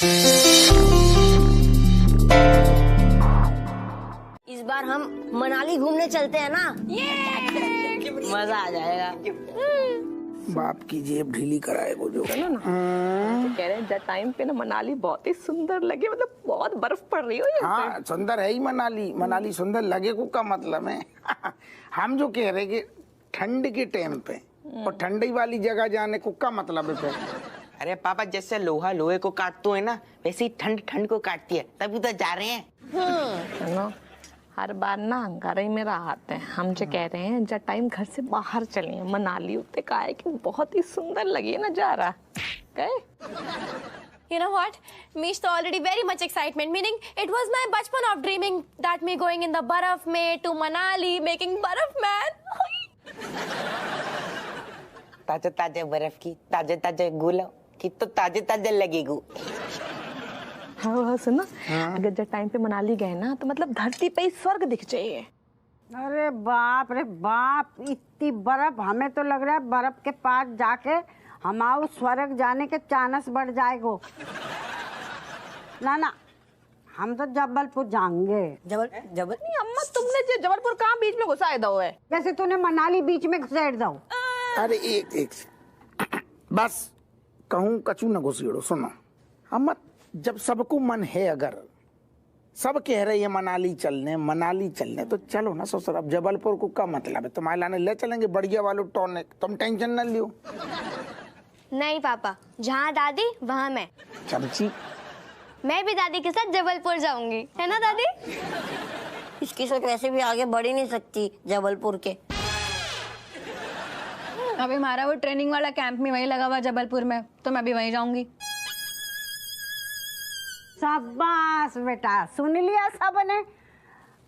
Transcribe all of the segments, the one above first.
इस बार हम मनाली घूमने चलते हैं ना, ये मजा आ जाएगा। बाप की जेब ढीली कराए वो जो चलो ना। तो कह रहे हैं जब टाइम पे ना मनाली बहुत ही सुंदर लगे, मतलब बहुत बर्फ पड़ रही हो ये। हाँ सुंदर है ही मनाली। मनाली सुंदर लगे को का मतलब है हम जो कह रहे कि ठंड के टाइम पे और ठंडी वाली जगह जाने को का मतलब है फिर? अरे पापा जैसे लोहा लोहे को काटते है ना, वैसे ही ठंड ठंड को काटती है, तभी तो जा रहे हैं। सुनो, हर बार ना घर ही में रहते हैं। हम जो कह रहे हैं जब टाइम घर से बाहर चले मनाली, उतने का है कि बहुत ही सुंदर लगे नजारा। गए? You know what? Me तो already very much excitement. Meaning it was my बचपन of dreaming that me going in the बर्फ में to Manali making बर्फ man. ताजे ताजे बर्फ की ताजे ताजे गुलाब की तो ताजे ताजे लगेगू। हाँ सुनो, अगर जब टाइम पे मनाली गए ना तो मतलब धरती पे ही स्वर्ग दिख जाइए। अरे बाप रे बाप, इतनी बर्फ, हमें तो लग रहा है बर्फ के पास जाके हमारे स्वर्ग जाने के चांस बढ़ जाएगो। ना ना, हम तो जबलपुर जाएंगे। जबल नहीं अम्मा, तुमने जो जबलपुर कहाँ बीच में घुसाए दो है? जैसे तूने मनाली बीच में घुसेड़ दो। अरे एक बस कहूँ कचू न घुसेड़ो। सुनो हम, जब सबको मन है, अगर सब कह रहे हैं मनाली चलने तो चलो ना ससुर। अब जबलपुर को क्या मतलब है? तुम्हारे लाने ले चलेंगे बढ़िया वालों टॉनिक, तुम टेंशन न लियो। नहीं पापा, जहाँ दादी वहाँ मैं। चमची, मैं भी दादी के साथ जबलपुर जाऊंगी, है ना दादी? इसकी सोच वैसे भी आगे बढ़ ही नहीं सकती जबलपुर के। अभी हमारा वो ट्रेनिंग वाला कैंप में वही लगा हुआ जबलपुर में, तो मैं भी वहीं जाऊंगी। शाबाश बेटा, सुन लिया सबने।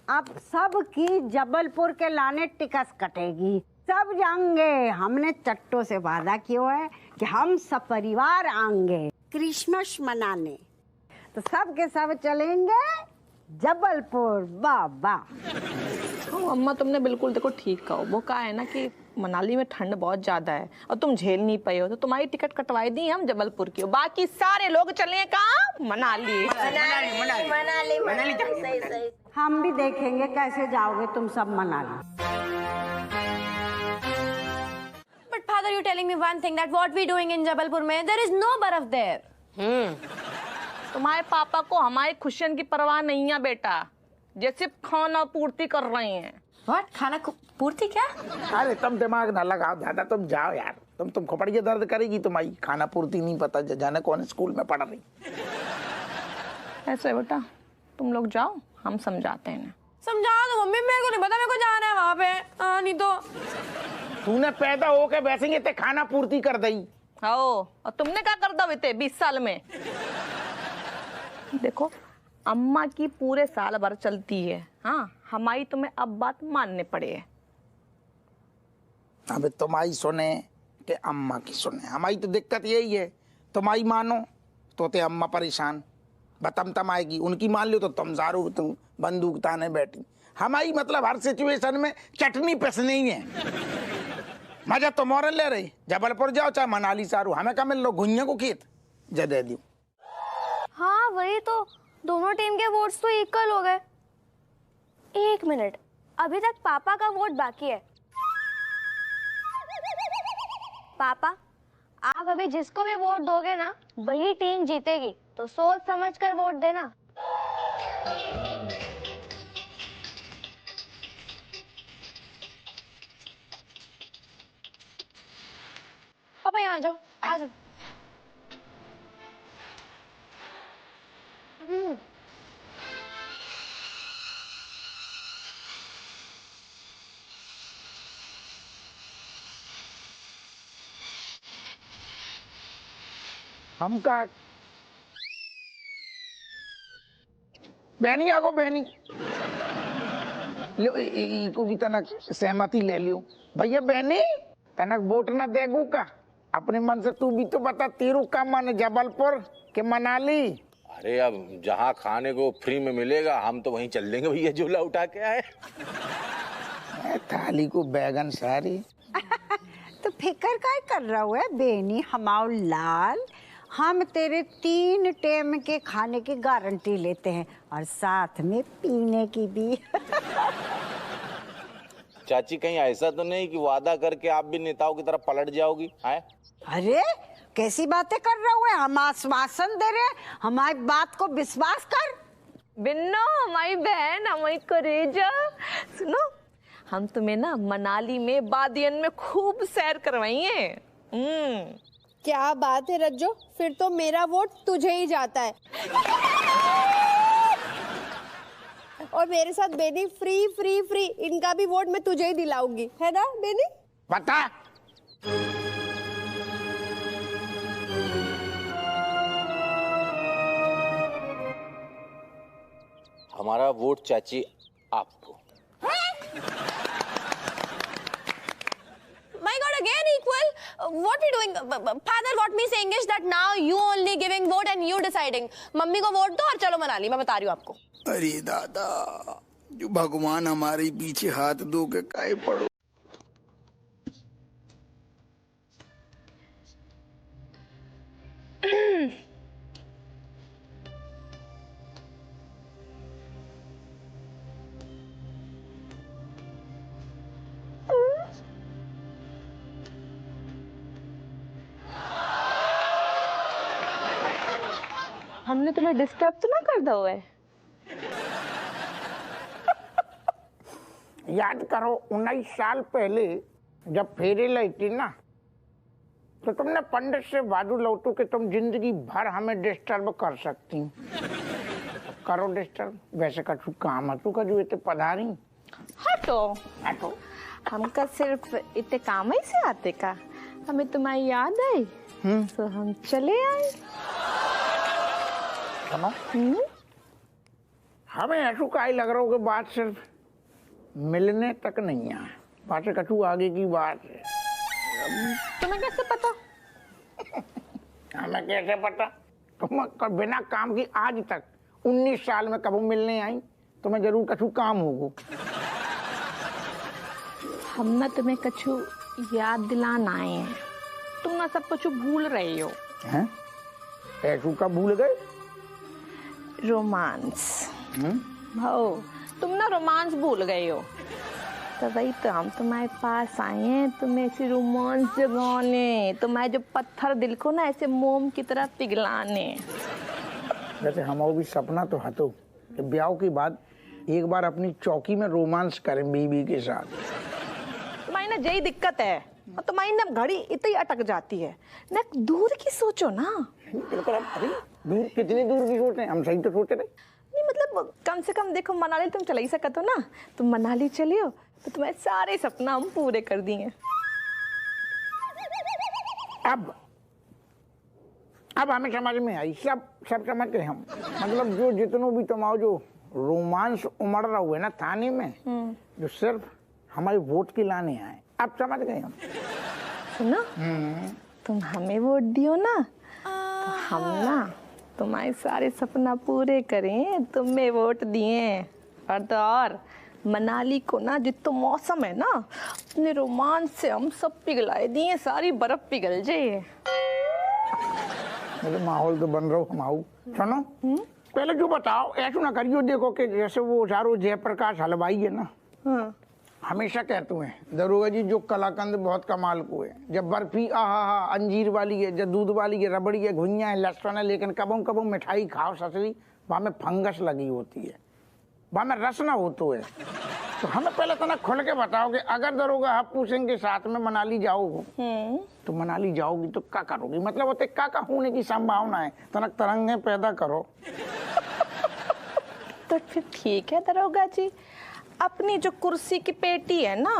अब सब की जबलपुर के लाने टिकट कटेगी, सब जाएंगे। हमने चट्टों से वादा किया है कि हम सब परिवार आएंगे क्रिसमस मनाने, तो सब के सब चलेंगे जबलपुर। बाबा हाँ अम्मा, तुमने बिल्कुल देखो ठीक कहो। वो कहा है ना कि मनाली में ठंड बहुत ज्यादा है और तुम झेल नहीं पाए हो, तो तुम्हारी टिकट कटवाई दी हम जबलपुर की, बाकी सारे लोग चले कहाँ? मनाली। सही। हम भी देखेंगे कैसे जाओगे तुम सब Manali. But father, you telling me one thing that what we doing in Jabalpur में? There is no बर्फ there. तुम्हारे पापा को हमारी खुशियन की परवाह नहीं है बेटा, जैसे खाना पूर्ति कर रहे हैं। व्हाट? खाना पूर्ति क्या? अरे तुम दिमाग न लगाओ ज्यादा, तुम जाओ यार। तुम खोपड़िया दर्द करेगी तुम्हारी। खाना पूर्ति नहीं पता जाने कौन स्कूल में पढ़ रही। ऐसे बेटा तुम लोग जाओ, हम समझाते हैं। समझा दो मम्मी, मेरे को नहीं पता, मेरे को जाना है वहाँ पे। नहीं तो तूने पैदा होके वैसे ही खाना पूर्ति कर दी। और तुमने क्या कर दो इतने 20 साल में? देखो अम्मा की पूरे साल भर चलती है, हाँ हमारी तुम्हें अब बात मानने पड़े है। अब तुम्हारी सुने कि अम्मा की सुने, हमारी तो दिक्कत यही है। तुम्हारी मानो तो ते अम्मा परेशान, बतम आएगी। उनकी मान लो तो तुम जारू तुम बंदूक ताने बैठी। हमारी मतलब हर सिचुएशन में चटनी पिसनी ही है। मजा तो मोरन ले रही, जबलपुर जाओ चाहे मनाली सारू, हमें क्या मिल लो घुइया को खेत जा दे दी। हाँ वही तो, दोनों टीम के वोट्स तो इक्वल हो गए। एक मिनट, अभी तक पापा का वोट बाकी है। पापा, आप अभी जिसको भी वोट दोगे ना, वही टीम जीतेगी, तो सोच समझ कर वोट देना। पापा यहाँ आ जाओ, आ जाओ। हम का बहनी आगो बहनी लो को भी तनक सहमति ले लियो भैया। बहनी तनक वोट न देगू का अपने मन से, तू भी तो बता तेरू का मन जबलपुर के मनाली? अरे अब जहाँ खाने को फ्री में मिलेगा हम तो वहीं चल देंगे भैया, झूला उठा के आए। थाली को बैगन सारी तो फिकर काय कर रहा है बेनी हमाओ लाल। हम तेरे 3 टेम टाइम के खाने की गारंटी लेते हैं और साथ में पीने की भी। चाची कहीं ऐसा तो नहीं कि वादा करके आप भी नेताओं की तरफ पलट जाओगी? है अरे कैसी बातें कर रहे हुए, हम आश्वासन दे रहे हैं, हमारी बात को विश्वास कर। बिन्नो हमारी बहन, हमारी करेजा, सुनो हम तुम्हें ना मनाली में बादियन में खूब सैर करवाएंगे। क्या बात है रज्जो, फिर तो मेरा वोट तुझे ही जाता है। और मेरे साथ बेनी फ्री फ्री फ्री, इनका भी वोट मैं तुझे ही दिलाऊंगी, है ना बेनी? पता हमारा वोट चाची आपको। My God, again equal. What are you doing? Father got me saying is that now you only giving vote and you deciding. Mummy को वोट दो और चलो मनाली, मैं बता रही हूँ आपको। अरे दादा, जो भगवान हमारे पीछे हाथ धो के काहे पड़ो। हमने तुम्हें डिस्टर्ब तो ना कर दो है? याद करो 19 साल पहले जब फेरे लाई थी ना, तो तुमने पंडित से वादू लौटू कि तुम जिंदगी भर हमें डिस्टर्ब कर सकती। करो डिस्टर्ब, वैसे कछु काम है तू का जो इतने पधारी। हटो हटो, हमका सिर्फ इतने काम ही से आते का, हमें तुम्हारी याद आई तो हम चले आए। सुनो, हमें ऐसा का ही लग रहा हो कि बात सिर्फ मिलने तक नहीं है, बात कछु आगे की बात है। तुम्हें कैसे पता? हमें कैसे पता? तुम बिना काम की आज तक 19 साल में कब मिलने आई, तुम्हें जरूर कछु काम होगो। हम ना तुम्हें कछु याद दिलाना आए हैं, तुम ना सब कुछ भूल रहे हो। हैं? ऐसू का भूल गए? रोमांस भाओ, तुम ना रोमांस भूल गए हो, तो वही तो हम तुम्हारे पास आए हैं, तुम्हें ऐसे रोमांस जगाने, तुम्हारे जो पत्थर दिल को ना ऐसे मोम की तरह पिघलाने। वैसे हमारा भी सपना तो हतो कि ब्याह के बाद एक बार अपनी चौकी में रोमांस करें बीबी के साथ। तुम्हारी ना यही दिक्कत है, और तुम्हारी ना घड़ी इतनी अटक जाती है ना, दूर की सोचो ना। बिल्कुल, हम अरे दूर, कितनी दूर की सोचते हैं, हम सही तो सोच रहे। नहीं मतलब कम से कम देखो, मनाली तुम चला ही सकते हो ना, तुम मनाली चलियो तो तुम्हारे सारे सपना हम पूरे कर दिए। अब हमें समझ में आई, सब समझ गए हम। मतलब जो जितनों भी तुम्हारा जो रोमांस उमड़ रहा हुआ है ना थाने में, जो सिर्फ हमारे वोट के लाने आए, अब समझ गए हम। सुनो, तुम हमें वोट दियो ना, तो हम ना तुम्हारे सारे सपना पूरे करें, तुम्हें वोट दिए। और तो और मनाली को ना जितना मौसम है ना, अपने रोमांस से हम सब पिघलाए दिए, सारी बर्फ पिघल जाए। मुझे माहौल तो बन रहा हो हमाऊ। सुनो, पहले जो बताओ, ऐसा ना करियो, देखो कि जैसे वो चारों जयप्रकाश हलवाई है ना, हमेशा कहते हैं दरोगा जी जो कलाकंद बहुत कमाल को है, जब बर्फी आहा अंजीर वाली है, जब दूध वाली है, रबड़ी है, घुइयां है, लहसुन है, लेकिन कबों मिठाई खाओ ससरी, वहाँ में फंगस लगी होती है, वहाँ में रस ना होतो है। तो हमें पहले तो ना खुल के बताओ कि अगर दरोगा हप्पू सिंह के साथ में मनाली जाओगे, तो मनाली जाओगी तो क्या करोगी, मतलब होते क्या होने की संभावना है, तनक तरंगे पैदा करो। तो फिर ठीक है दरोगा जी, अपनी जो कुर्सी की पेटी है ना,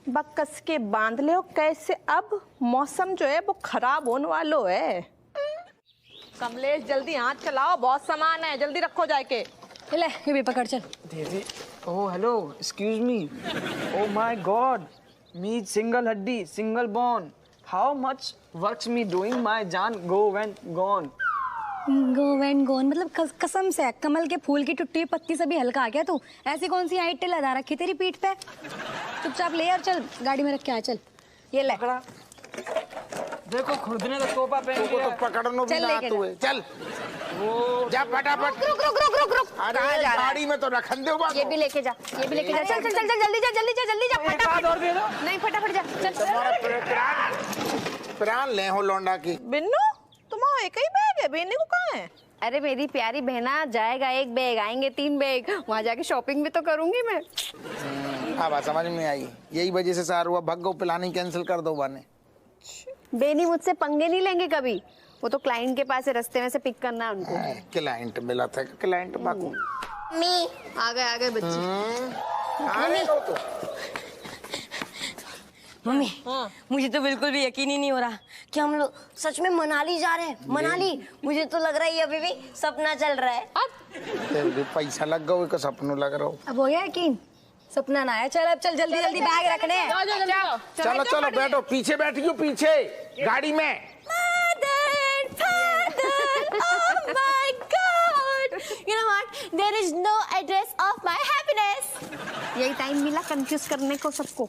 बकस के बांध ले। कैसे अब मौसम जो है वो खराब होने वालो है। कमलेश जल्दी हाथ चलाओ, बहुत सामान है, जल्दी रखो जाके। ले ये भी पकड़ चल। दीदी, oh hello, excuse me, oh my god, me single हड्डी, single bone, how much works me doing my जान, go and gone. Go and gone मतलब कसम से कमल के फूल की टुट्टी पत्ती से भी हल्का आ गया तू। ऐसी कौन सी आइटें लगा रखी तेरी पीठ पे? चुपचाप ले और चल गाड़ी में रख के आ, चल ये ले। देखो खुदने तो टोपा पहन तुमको लिया। तो पकड़नो भी चल ना लेके आते हुए। चल जा फटाफट। रुक रुक रुक रुक रुक अरे गाड़ी में तो रखन दो बाको। ये भी लेके जा, ये भी लेके जा। चल चल चल चल जल्दी जा जल्दी जा जल्दी जा एक हाथ और दे दो। नहीं फटाफट जा चल। तुम्हारा प्राण ले हो लौंडा की। बिन्नू तुम्हारा एक ही बैग है, बेने को कहाँ है? अरे मेरी प्यारी बहना, जाएगा 1 बैग, आएंगे 3 बैग, वहाँ जाके शॉपिंग भी तो करूंगी मैं। हाँ बात समझ में आई। यही वजह से सार हुआ भग गो, प्लानिंग कैंसिल कर दो बाने। बेनी मुझसे पंगे नहीं लेंगे कभी, वो तो क्लाइंट के पास है, रास्ते में से पिक करना है उनको। क्लाइंट मिला था, क्लाइंट बाकू आ गए बच्चे। मम्मी मुझे तो बिल्कुल भी यकीन ही नहीं हो रहा कि हम लोग सच में मनाली जा रहे हैं। मनाली मुझे तो लग रहा है ये अभी भी सपना चल रहा है। पैसा लग गया का सपनों लग रहा हो। अब हो गया यकीन, सपना ना आया। चल अब चल जल्दी जल्दी बैग रखने हैं। चलो चलो बैठो, पीछे बैठियो, पीछे गाड़ी में। Oh my God! You know what? There is no address of my happiness. यही टाइम मिला कंफ्यूज करने को सबको।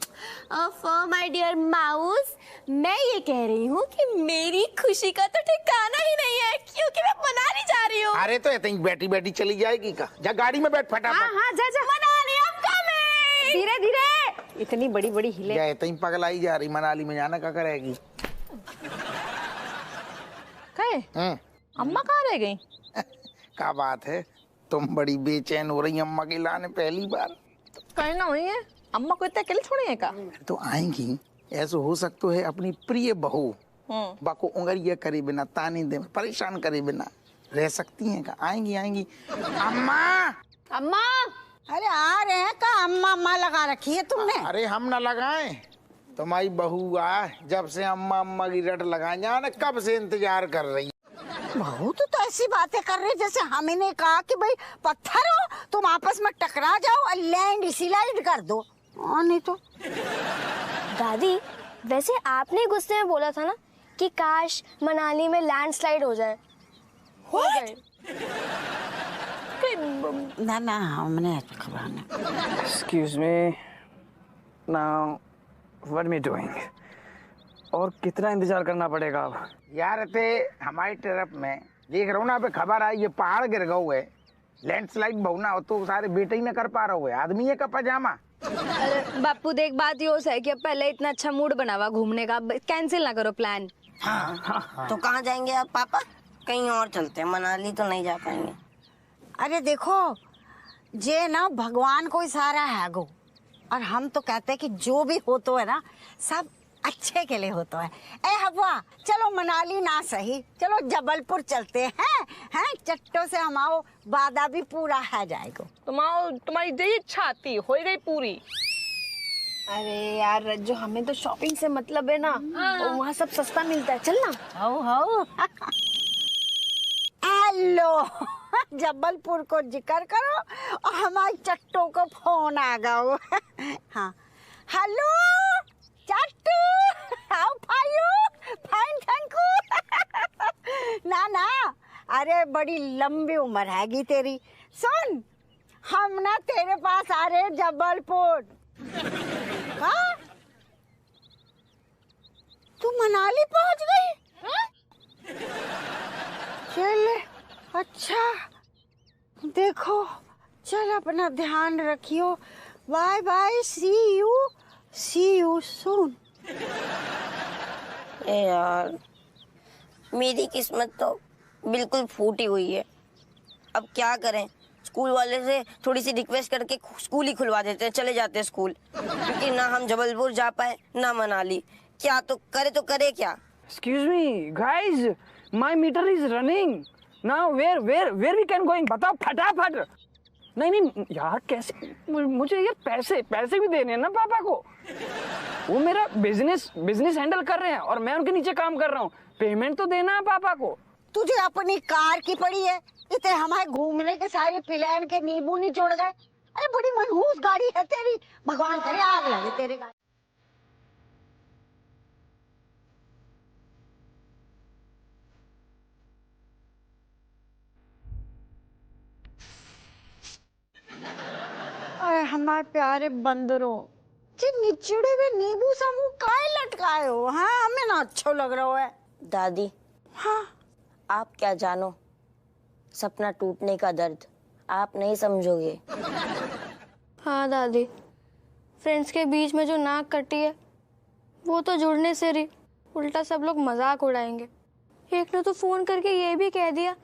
For my dear mouse, मैं ये कह रही हूँ कि मेरी खुशी का तो ठिकाना ही नहीं है क्योंकि मैं मनाली जा रही हूँ। अरे तो इतनी बैठी बैठी चली जाएगी का? जा गाड़ी में बैठ फटाफट। हाँ जा जा मनाली I'm coming. धीरे धीरे, इतनी बड़ी बड़ी हिले। जा इतनी पगलाई जा रही, मनाली में जाना क्या करेगी? कहे अम्मा कहाँ रह गई? क्या बात है, तुम बड़ी बेचैन हो रही अम्मा के लाने पहली बार। कहना हुई है अम्मा को इतना अकेले छोड़ी है का? तो आएंगी, ऐसा हो सकता है अपनी प्रिय बहू बाको उंगलिया करे बिना, ताने दे परेशान करे बिना रह सकती हैं का? आएंगी आएंगी। अम्मा अम्मा, अरे आ रहे हैं का? अम्मा अम्मा लगा रखी है तुमने? अरे हम न लगाए, तुम्हारी बहू आ जब से अम्मा अम्मा की रट लगाए, जाने कब से इंतजार कर रही। बहू तो ऐसी बातें कर रही जैसे हमें ने कहा कि भाई पत्थर हो तुम आपस में टकरा जाओ और लैंड स्लाइड कर दो। नहीं तो दादी, वैसे आपने गुस्से में बोला था ना कि काश मनाली में लैंडस्लाइड हो जाए। हो गए। ना ना हमने खबर नहीं। Excuse me. Now, what am I doing? और कितना इंतजार करना पड़ेगा अब? यार थे हमारी तरफ में देख रहा हूँ ना, पे खबर आई ये पहाड़ गिर गए है, लैंडस्लाइड बहुना हो तो सारे बेटे ही न कर पा रहा है, आदमी है का पजामा। अरे बापू देख, बात ये हो है कि अब पहले इतना अच्छा मूड बना हुआ घूमने का, कैंसिल ना करो प्लान। हाँ। तो कहाँ जाएंगे आप पापा? कहीं और चलते हैं, मनाली तो नहीं जा पाएंगे। अरे देखो जे ना भगवान को इशारा है गो, और हम तो कहते हैं कि जो भी हो तो है ना सब अच्छे के लिए होता है। ए हवा चलो मनाली ना सही, चलो जबलपुर चलते हैं। हैं चट्टों से हमारा वादा भी पूरा है जाएगा। तुम्हारी जो इच्छा थी हो गई पूरी। अरे यार जो हमें तो शॉपिंग से मतलब है ना, और वहाँ सब सस्ता मिलता है, चल ना। हो हेलो जबलपुर को जिक्र करो और हमारी चट्टों को फोन आ गया। हाँ हेलो चट्टू, how are you? Fine thank you. ना ना अरे बड़ी लंबी उम्र हैगी तेरी। सुन हम ना तेरे पास आ रहे जबलपुर। हाँ तू मनाली पहुंच गई? चल अच्छा, देखो चल अपना ध्यान रखियो। Bye bye, see you soon. ए यार मेरी किस्मत तो बिल्कुल फूटी हुई है। अब क्या करें, स्कूल वाले से थोड़ी सी रिक्वेस्ट करके स्कूल ही खुलवा देते हैं, चले जाते हैं स्कूल, क्योंकि ना हम जबलपुर जा पाए ना मनाली। क्या तो करे क्या? Excuse me, guys, my meter is running. Now where we can going? बताओ फटाफट। नहीं यार कैसे, मुझे ये पैसे भी देने हैं ना पापा को। वो मेरा बिजनेस हैंडल कर रहे हैं और मैं उनके नीचे काम कर रहा हूँ, पेमेंट तो देना है पापा को। तुझे अपनी कार की पड़ी है, इतने हमारे घूमने के सारे प्लान के नींबू नहीं छोड़ गए। अरे बड़ी मनहूस गाड़ी है तेरी, भगवान करे आग लगे तेरे गाड़ी। अरे हमारे प्यारे बंदरों, जे निचड़े में नींबू सा मुंह काहे लटकाए हो? हाँ, हमें ना अच्छा लग रहा है। दादी, हाँ, आप क्या जानो सपना टूटने का दर्द, आप नहीं समझोगे। हाँ दादी, फ्रेंड्स के बीच में जो नाक कटी है वो तो जुड़ने से रही, उल्टा सब लोग मजाक उड़ाएंगे। एक ने तो फोन करके ये भी कह दिया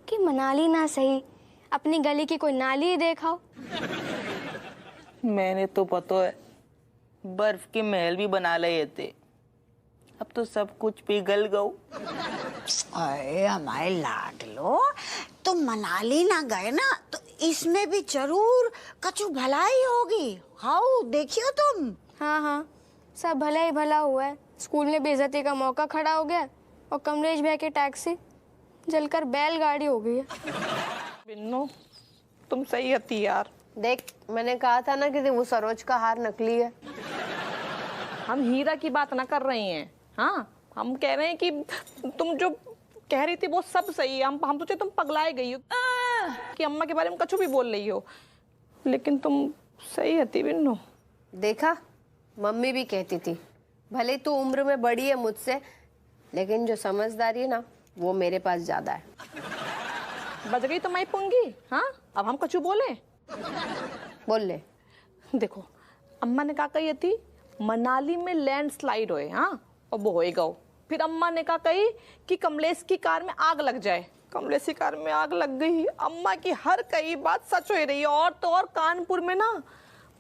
कि मनाली ना सही, अपनी गली की कोई नाली ही देखाओ। मैंने तो पता है बर्फ के महल भी बना लिए थे, अब तो सब कुछ पिघल गओ। अरे हमारे लाडलो, तो मनाली ना गए ना तो इसमें भी जरूर कछु भलाई होगी। हाउ देखियो तुम। हाँ हाँ, सब भला ही भला हुआ है। स्कूल में बेइज्जती का मौका खड़ा हो गया और कमलेश भैया की टैक्सी जलकर बैलगाड़ी हो गई है। बिन्नू, तुम सही हती यार। देख, मैंने कहा था ना कि वो सरोज का हार नकली है। हम हीरा की बात ना कर रहे हैं। हाँ, हम कह रहे हैं कि तुम जो कह रही थी वो सब सही है। हम सोचे तुम पगलाए गई हो कि अम्मा के बारे में कुछ भी बोल रही हो, लेकिन तुम सही हती बिन्नू। देखा, मम्मी भी कहती थी भले तू उम्र में बड़ी है मुझसे, लेकिन जो समझदारी है ना वो मेरे पास ज्यादा है। बच गई तो मैं पूंगी। हाँ, अब हम कुछ बोले? बोल ले। देखो, अम्मा ने कहा कही थी मनाली में लैंडस्लाइड होए। हाँ, और वो होएगा। फिर अम्मा ने कहा कही कि कमलेश की कार में आग लग जाए। कमलेश की कार में आग लग गई। अम्मा की हर कई बात सच हो रही है। और तो और कानपुर में ना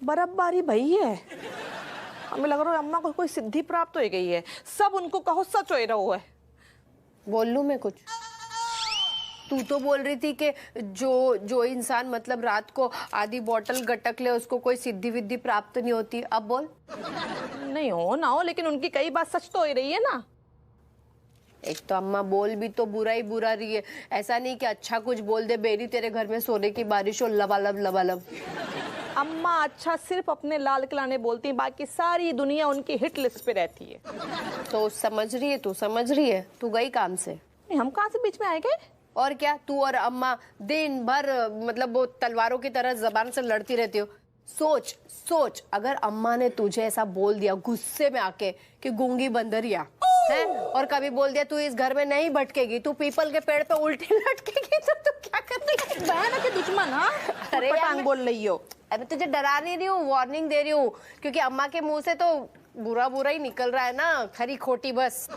बर्फबारी भई है। हमें लग रहा है अम्मा को कोई सिद्धि प्राप्त हो गई है। सब उनको कहो सच हो रहा है। बोल लूं मैं कुछ? तू तो बोल रही थी कि जो इंसान मतलब रात को आधी बोतल गटक ले उसको कोई सिद्धि विद्धि प्राप्त नहीं होती। अब बोल। नहीं हो ना हो, लेकिन उनकी कई बात सच तो हो रही है ना। एक तो अम्मा बोल भी तो बुरा ही बुरा रही है। ऐसा नहीं कि अच्छा कुछ बोल दे, बेरी तेरे घर में सोने की बारिश हो, लबालब लबालब। अम्मा अच्छा सिर्फ अपने लाल किलाने बोलती हैं, बाकी सारी दुनिया उनकी हिट लिस्ट पे रहती है। तो समझ रही है, तू समझ रही है? तू गई काम से? नहीं, हम कहाँ से बीच में आए गए? और क्या, तू और अम्मा दिन भर मतलब वो तलवारों की तरह जबान से लड़ती रहती हो। सोच सोच, अगर अम्मा ने तुझे ऐसा बोल दिया गुस्से में आके कि गूंगी बंदरिया है, और कभी बोल दिया तू इस घर में नहीं भटकेगी, तू पीपल के पेड़ पे उल्टी लटकेगी, तो तू क्या करेगी? बहन के दुश्मन। हाँ, अरे पटांग बोल रही हो। अरे तुझे डरा नहीं रही हूँ, वार्निंग दे रही हूँ, क्योंकि अम्मा के मुंह से तो बुरा बुरा ही निकल रहा है ना, खरी खोटी बस।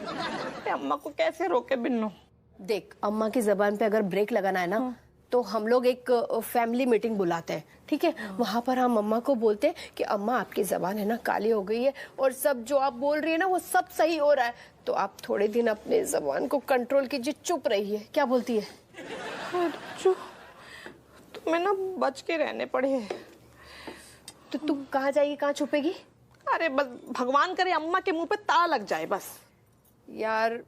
अम्मा को कैसे रोके बिन्नू? देख, अम्मा की जबान पे अगर ब्रेक लगाना है ना तो हम लोग एक फैमिली मीटिंग बुलाते हैं, ठीक है? वहां पर हम अम्मा को बोलते हैं कि अम्मा आपकी जबान है ना काली हो गई है, और सब जो आप बोल रही है ना वो सब सही हो रहा है, तो आप थोड़े दिन अपने जबान को कंट्रोल कीजिए, चुप रहिए। क्या बोलती है? तुम्हें ना बच के रहने पड़े। तो तू कहाँ जाएगी, कहाँ छुपेगी? अरे बस भगवान करे अम्मा के मुंह पे ताला लग जाए बस। यार,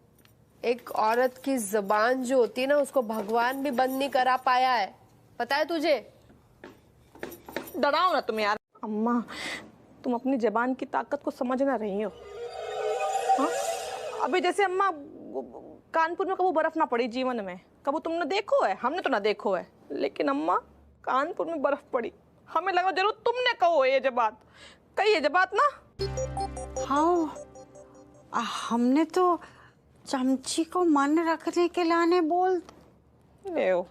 एक औरत की जबान जो होती है ना उसको भगवान भी बंद नहीं करा पाया है, पता है तुझे? डराओ ना तुम यार। अम्मा, तुम अपनी जबान की ताकत को समझ ना रही हो। हाँ? अभी जैसे अम्मा कानपुर में कबू बर्फ ना पड़ी जीवन में, कबू तुमने देखो है? हमने तो ना देखो है, लेकिन अम्मा कानपुर में बर्फ पड़ी। हमें लगा जरूर तुमने कहो ये जब बात कही है, जब बात ना। हाँ, हमने तो चमची को मन रखने के लाने बोल ले हो।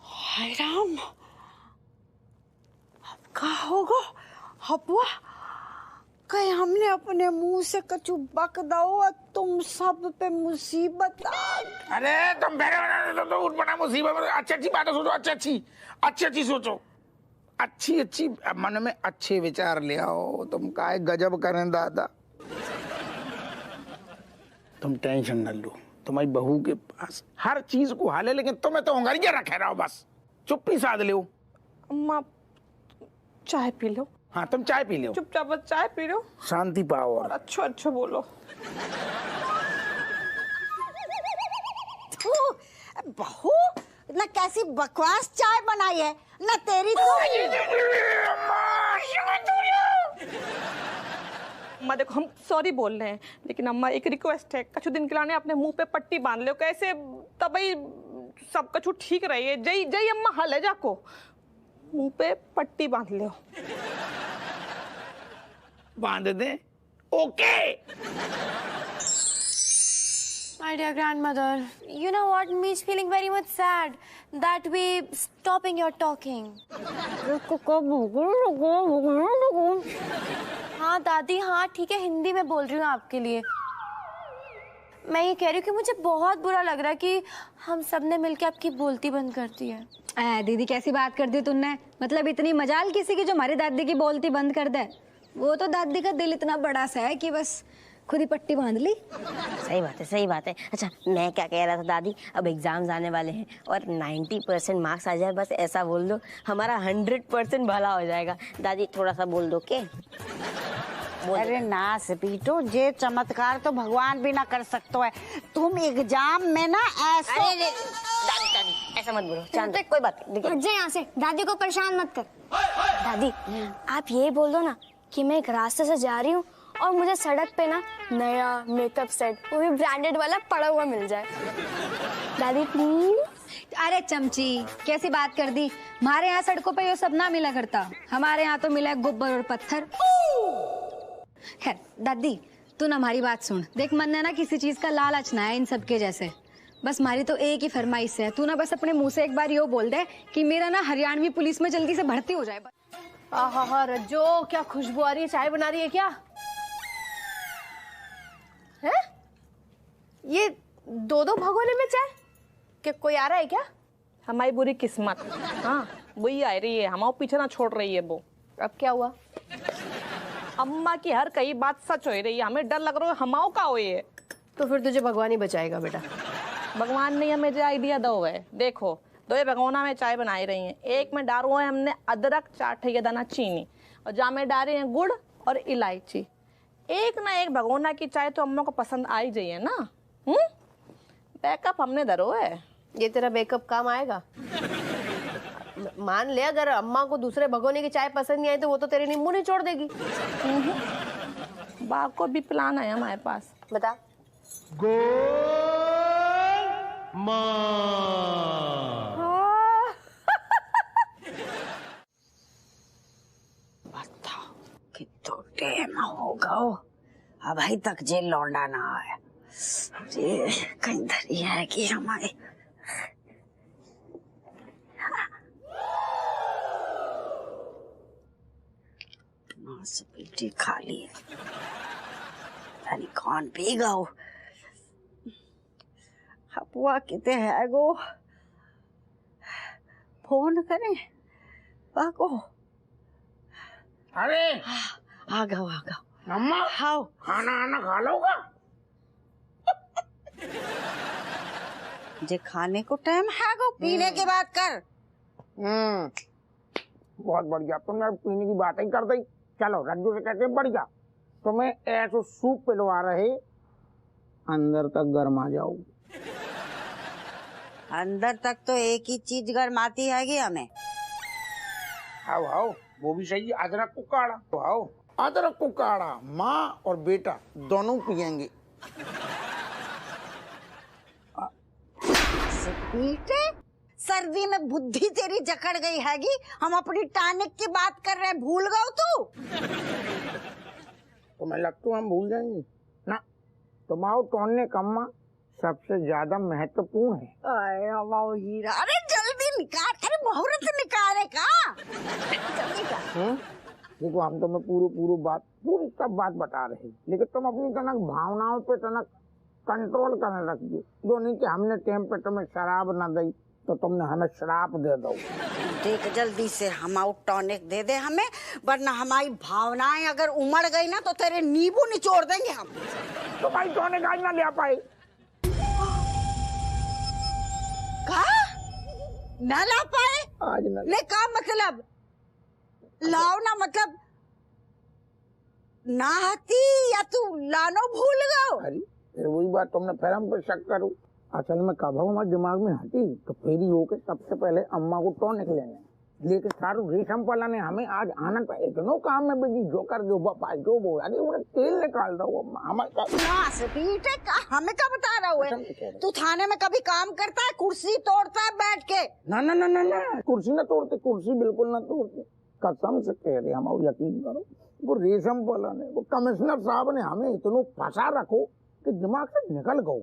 हाय राम, अब क्या होगा? हपुआ कहीं हमने अपने मुंह से कछु बक दो, तुम सब पे मुसीबत आ। अरे तुम तो उठ पड़ा मुसीबत में। अच्छी अच्छी बातें सोचो, अच्छी अच्छी सोचो, अच्छी मन में अच्छे विचार ले आओ। तुम काहे गजब करें दादा। तुम टेंशन न लो, तुम्हारी बहू के पास हर चीज को हाल है, लेकिन तुम्हें तो उंगलियां रखे रहो, बस चुप्पी साध लो। अम्मा चाय पी लो। हाँ, तुम चाय पी लो, चुपचाप बस चाय पी लो, शांति पाओ और अच्छा बोलो। बहू ना कैसी बकवास चाय बनाई है ना तेरी तो। अम्मा देखो, हम सॉरी बोल रहे हैं, लेकिन अम्मा एक रिक्वेस्ट है, कछु दिन के लाने अपने मुंह पे पट्टी बांध लो, कैसे तभी सब कछु ठीक रही है। जय जय अम्मा हल है जाको। मुंह पे पट्टी बांध लो। बांध दे। Okay. My dear grandmother, you know what? Me's feeling very much sad that we stopping your talking. हाँ दादी, हाँ ठीक है, हिंदी में बोल रही हूँ आपके लिए। मैं ये कह रही हूँ कि मुझे बहुत बुरा लग रहा है कि हम सब ने मिलकर आपकी बोलती बंद कर दी है। दीदी कैसी बात कर दी तुमने? मतलब इतनी मजाल किसी की जो हमारी दादी की बोलती बंद कर दे? वो तो दादी का दिल इतना बड़ा सा है कि बस खुद ही पट्टी बांध ली। सही बात है, सही बात है। अच्छा, मैं क्या कह रहा था दादी, अब एग्जाम्स आने वाले हैं और 90% मार्क्स आ जाए, बस ऐसा बोल दो, हमारा 100% भला हो जाएगा। दादी थोड़ा सा बोल दो के? अरे ना पीटो, जे चमत्कार तो भगवान भी ना कर सकते है। तुम एग्जाम में ना ऐसा दादी ऐसा मत बोलो। चांद कोई बात नहीं, हट जा यहाँ से, दादी को परेशान मत कर। दादी आप ये बोल दो ना कि मैं एक रास्ते से जा रही हूँ और मुझे सड़क पे ना नया मेकअप सेट, वो भी ब्रांडेड वाला, पड़ा हुआ मिल जाए। दादी प्लीज। अरे चमची, कैसी बात कर दी? हमारे यहाँ सड़कों पे ये सब ना मिला करता, हमारे यहाँ तो मिला गोबर और पत्थर। खैर दादी, तू ना हमारी बात सुन। देख, मन है ना किसी चीज का लालच ना है इन सबके जैसे। बस हमारी तो एक ही फरमाइश है, तू ना बस अपने मुंह से एक बार यो बोल दे कि मेरा ना हरियाणवी पुलिस में जल्दी से भर्ती हो जाए। आहा रज्जो, क्या खुशबू आ रही है, चाय बना रही है क्या? है? ये दो भगोने में चाय? क्या कोई आ रहा है क्या? हमारी बुरी किस्मत। हाँ वही आ रही है, हमारे पीछे ना छोड़ रही है वो। अब क्या हुआ? अम्मा की हर कई बात सच हो रही है, हमें डर लग रहा है हमाओ का हो ये। तो फिर तुझे भगवान ही बचाएगा बेटा। भगवान ने हमें जो आइडिया दो है, देखो दो भगोना में चाय बनाई रही हैं। एक में डाल है हमने अदरक, 4 ठेके दाना चीनी, और जहाँ में डाले हैं गुड़ और इलायची। एक ना एक भगोना की चाय तो अम्मा को पसंद आ ही जाइए ना। बैकअप हमने धरो है। ये तेरा बैकअप काम आएगा? मान ले अगर अम्मा को दूसरे भगोने की चाय पसंद नहीं आई तो वो तो तेरे नींबू नहीं छोड़ देगी। बाप को भी प्लान है हमारे पास। बता। बताओ कितना टाइम होगा अभी तक जे लौंडा ना आया। ये कहीं धरी है कि हमारे पीटी खाली है, यानी कौन पी गो हपुआ किते है गो, फोन करें बाको। अरे आ गो अम्मा, हाउ खाना आना खा लोगा? जे खाने को टाइम है गो, पीने की बात कर। बहुत बढ़िया, तुमने पीने की बात ही कर दी। चलो रज्जू से कहते बढ़िया, तुम्हें ऐसा सूप पिलवा रहे, अंदर तक गर्मा जाओ। अंदर तक तो एक ही चीज गर्माती है कि हमें। आओ आओ, वो भी सही है, अदरक को काढ़ा। तो आओ, अदरक को काढ़ा माँ और बेटा दोनों पियेंगे। पीटे सर्दी में बुद्धि तेरी जकड़ गई हैगी। हम अपनी टॉनिक की बात कर रहे हैं, भूल गए तू? तुम्हें लगता है हम भूल जाएंगे ना? तुम्हारा टॉनिक अम्मा सबसे ज्यादा महत्वपूर्ण है। हीरा, अरे जल्दी निकाल, अरे मुहूर्त निकाले का जल्दी कर। देखो हम तुम्हें पूरी सब बात बता रहे हैं, लेकिन तुम अपनी तनक भावनाओं पे तनक कंट्रोल करने रखिए। दो नहीं कि हमने टाइम पे तुम्हें शराब न दी तो तुमने हमें श्राप दे दो। देख जल्दी से हम टॉनिक दे दे हमें, वरना हमारी भावनाएं अगर उमड़ गई ना तो तेरे नींबू निचोड़ देंगे हम। तो भाई टॉनिक आज ना ले पाए। न ला पाए? आज न ले का मतलब? लाओ ना मतलब ना आती या तू लानो भूल गयो? अरे फिर वही बात, तुमने फिर हम पे शक करो। असल में कब हमारे दिमाग में हटी तो फेरी होके सबसे पहले अम्मा को टॉनिक लेने। लेकिन सारू रेशम वाला ने हमें आज आनंद पाया इतनो काम में बिजी जो कर दो बापा जो बोला कि उन्हें तेल निकाल दो हमें हमें क्या बता रहा है? तू थाने में कभी काम करता है? कुर्सी तोड़ता है बैठ के? ना ना ना ना ना कुर्सी ना तोड़ते, कुर्सी बिल्कुल ना तोड़ते, कसम से कह रहे हम, और यकीन करो वो रेशम वाला ने, वो कमिश्नर साहब ने हमें इतनो फंसा रखो कि दिमाग से निकल गो।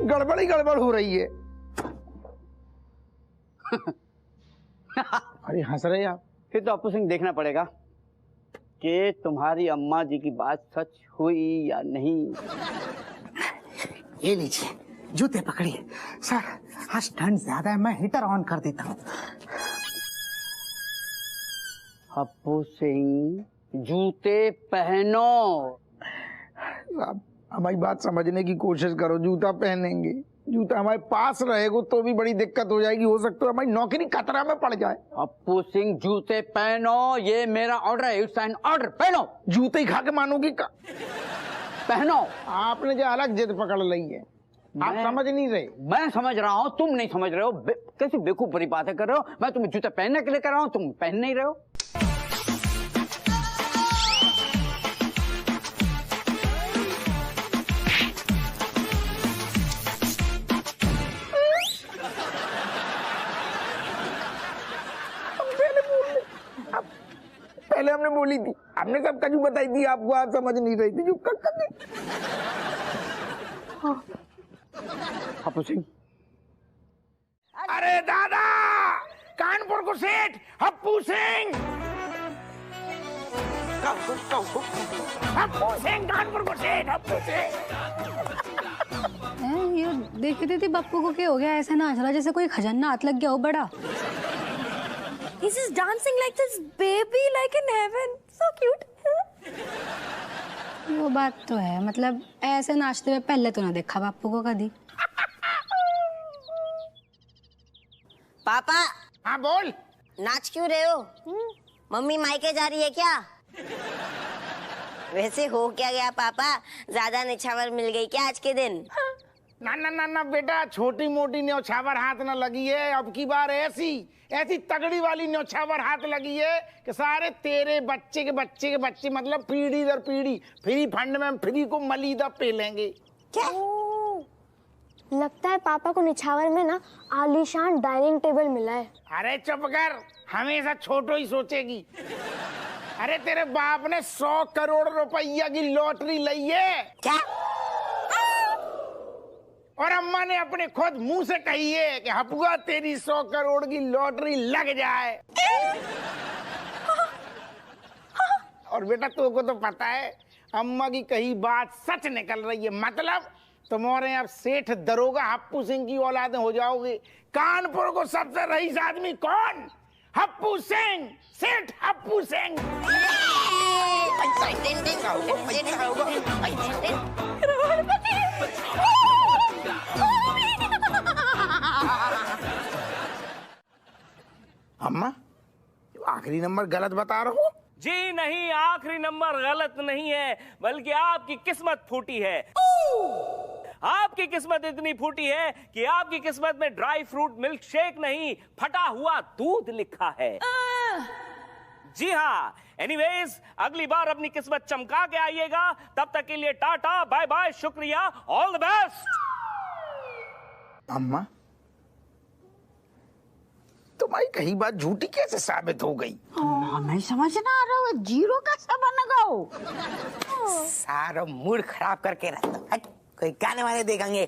गड़बड़ ही गड़बड़ हो रही है। अरे हंस रहे आप? फिर तो अप्पू सिंह देखना पड़ेगा कि तुम्हारी अम्मा जी की बात सच हुई या नहीं। ये लीजिए जूते पकड़िए। सर आज ठंड ज्यादा है, मैं हीटर ऑन कर देता हूँ। अप्पू सिंह जूते पहनो। आप हमारी बात समझने की कोशिश करो, जूता पहनेंगे, जूता हमारे पास रहेगा तो भी बड़ी दिक्कत हो जाएगी, हो सकता है हमारी नौकरी खतरा में पड़ जाए। अप्पू सिंह जूते पहनो, ये मेरा ऑर्डर है, इट्स एन ऑर्डर। पहनो। जूते ही खा के मानोगी का? पहनो। आपने जो अलग जिद पकड़ ली है, आप समझ नहीं रहे। मैं समझ रहा हूँ, तुम नहीं समझ रहे हो। कैसी बेवकूफ बड़ी बातें कर रहे हो। मैं तुम्हें जूते पहनने के लिए कर रहा हूँ, तुम पहन नहीं रहे हो। पहले हमने बोली थी, हमने सब कजू बताई थी आपको, आप समझ नहीं रही थी। अप्पू सिंह। अरे दादा, कानपुर को सेठ अप्पू सिंह, अप्पू सिंह, कानपुर को सेठ अप्पू सिंह। ये देखते थे बप्पू को क्या हो गया, ऐसे नाच रहा जैसे कोई खजाना हाथ लग गया हो बड़ा। He's just dancing like this baby, like in heaven. So cute. वो बात तो है, मतलब ऐसे नाचते हुए पहले तो ना देखा बापू को कभी। पापा। हाँ बोल। नाच क्यों रहे हो? मम्मी मायके जा रही है क्या? वैसे हो क्या गया पापा, ज्यादा निछावर मिल गई क्या आज के दिन? ना ना ना ना बेटा, छोटी मोटी न्यौछावर हाथ ना लगी है, अब की बार ऐसी ऐसी तगड़ी वाली न्यौछावर हाथ लगी है कि सारे तेरे बच्चे के बच्चे के बच्चे, मतलब पीढ़ी दर पीढ़ी फ्री फंड में फ्री को मलीदा पे लेंगे। क्या? लगता है पापा को निछावर में ना आलीशान डाइनिंग टेबल मिला है। अरे चुप कर, हमेशा छोटो ही सोचेगी। अरे तेरे बाप ने 100 करोड़ रुपया की लॉटरी ली है। क्या? और अम्मा ने अपने खुद मुंह से कही है कि हपुआ तेरी 100 करोड़ की लॉटरी लग जाए। और बेटा तुमको तो पता है अम्मा की कही बात सच निकल रही है, मतलब तुम्हारे अब सेठ दरोगा हप्पू सिंह की औलाद हो जाओगे। कानपुर को सबसे रईस आदमी कौन? हप्पू सिंह, सेठ हप्पू सिंह। अम्मा आखिरी नंबर गलत बता रहा हूँ? जी नहीं, आखिरी नंबर गलत नहीं है, बल्कि आपकी किस्मत फूटी है। आपकी किस्मत इतनी फूटी है कि आपकी किस्मत में ड्राई फ्रूट मिल्क शेक नहीं, फटा हुआ दूध लिखा है। जी हाँ। एनीवेज, अगली बार अपनी किस्मत चमका के आइएगा। तब तक के लिए टाटा बाय बाय, शुक्रिया, ऑल द बेस्ट। अम्मा तुम्हारी कही बात झूठी कैसे साबित हो गई? नहीं समझ ना आ रहा है, जीरो कैसे बन गया? सारा मूड खराब करके रहता, कोई गाने वाले देखेंगे।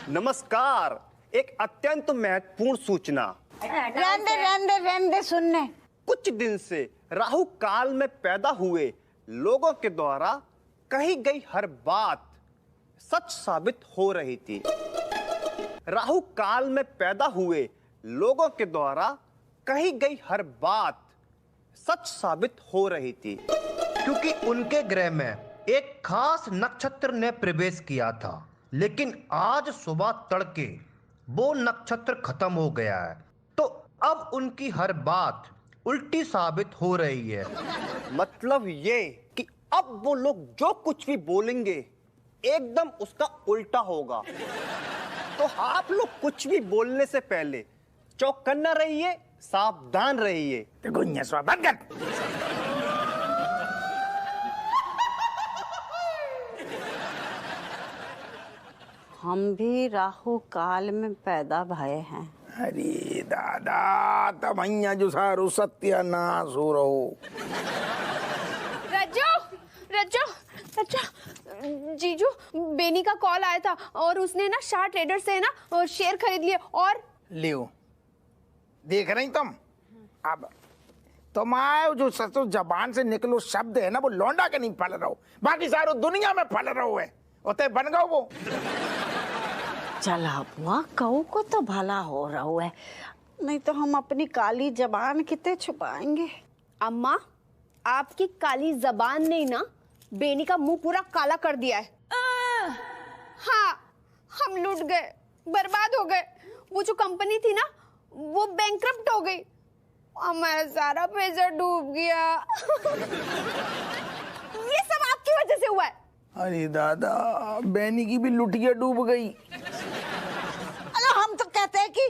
नमस्कार, एक अत्यंत महत्वपूर्ण सूचना। रहने सुनने। कुछ दिन से राहु काल में पैदा हुए लोगों के द्वारा कही गई हर बात सच साबित हो रही थी। राहु काल में पैदा हुए लोगों के द्वारा कही गई हर बात सच साबित हो रही थी, क्योंकि उनके ग्रह में एक खास नक्षत्र ने प्रवेश किया था, लेकिन आज सुबह तड़के वो नक्षत्र खत्म हो गया है, तो अब उनकी हर बात उल्टी साबित हो रही है। मतलब ये कि अब वो लोग जो कुछ भी बोलेंगे एकदम उसका उल्टा होगा। तो आप लोग कुछ भी बोलने से पहले चौकन्ना रहिए, सावधान रहिए। बंद कर। हम भी राहु काल में पैदा भये हैं। अरे दादा, तब અહીંયા जो सारो सत्यानाश हो रहो। रज्जो, रज्जो, रज्जो, जीजू, बेनी का कॉल आया था और उसने ना शाह ट्रेडर से ना शेयर खरीद लिए और लियो, देख रही तुम? अब तुम आए जो सचो जबान से निकलो शब्द है ना, वो लौंडा के नहीं फल रहो, बाकी सारो दुनिया में फल रहो है। उते बन गओ वो। चला बुआ, कऊ को तो भला हो रहा है, नहीं तो हम अपनी काली जबान कितने छुपाएंगे। अम्मा, आपकी काली जबान ने ना बेनी का मुंह पूरा काला कर दिया है। हाँ, हम लूट गए, बर्बाद हो गए। वो जो कंपनी थी ना, वो बैंकरप्ट हो गई, हमारा सारा पैसा डूब गया। ये सब आपकी वजह से हुआ है। अरे दादा, बैनी की भी लुटिया डूब गई। अरे हम तो कहते हैं कि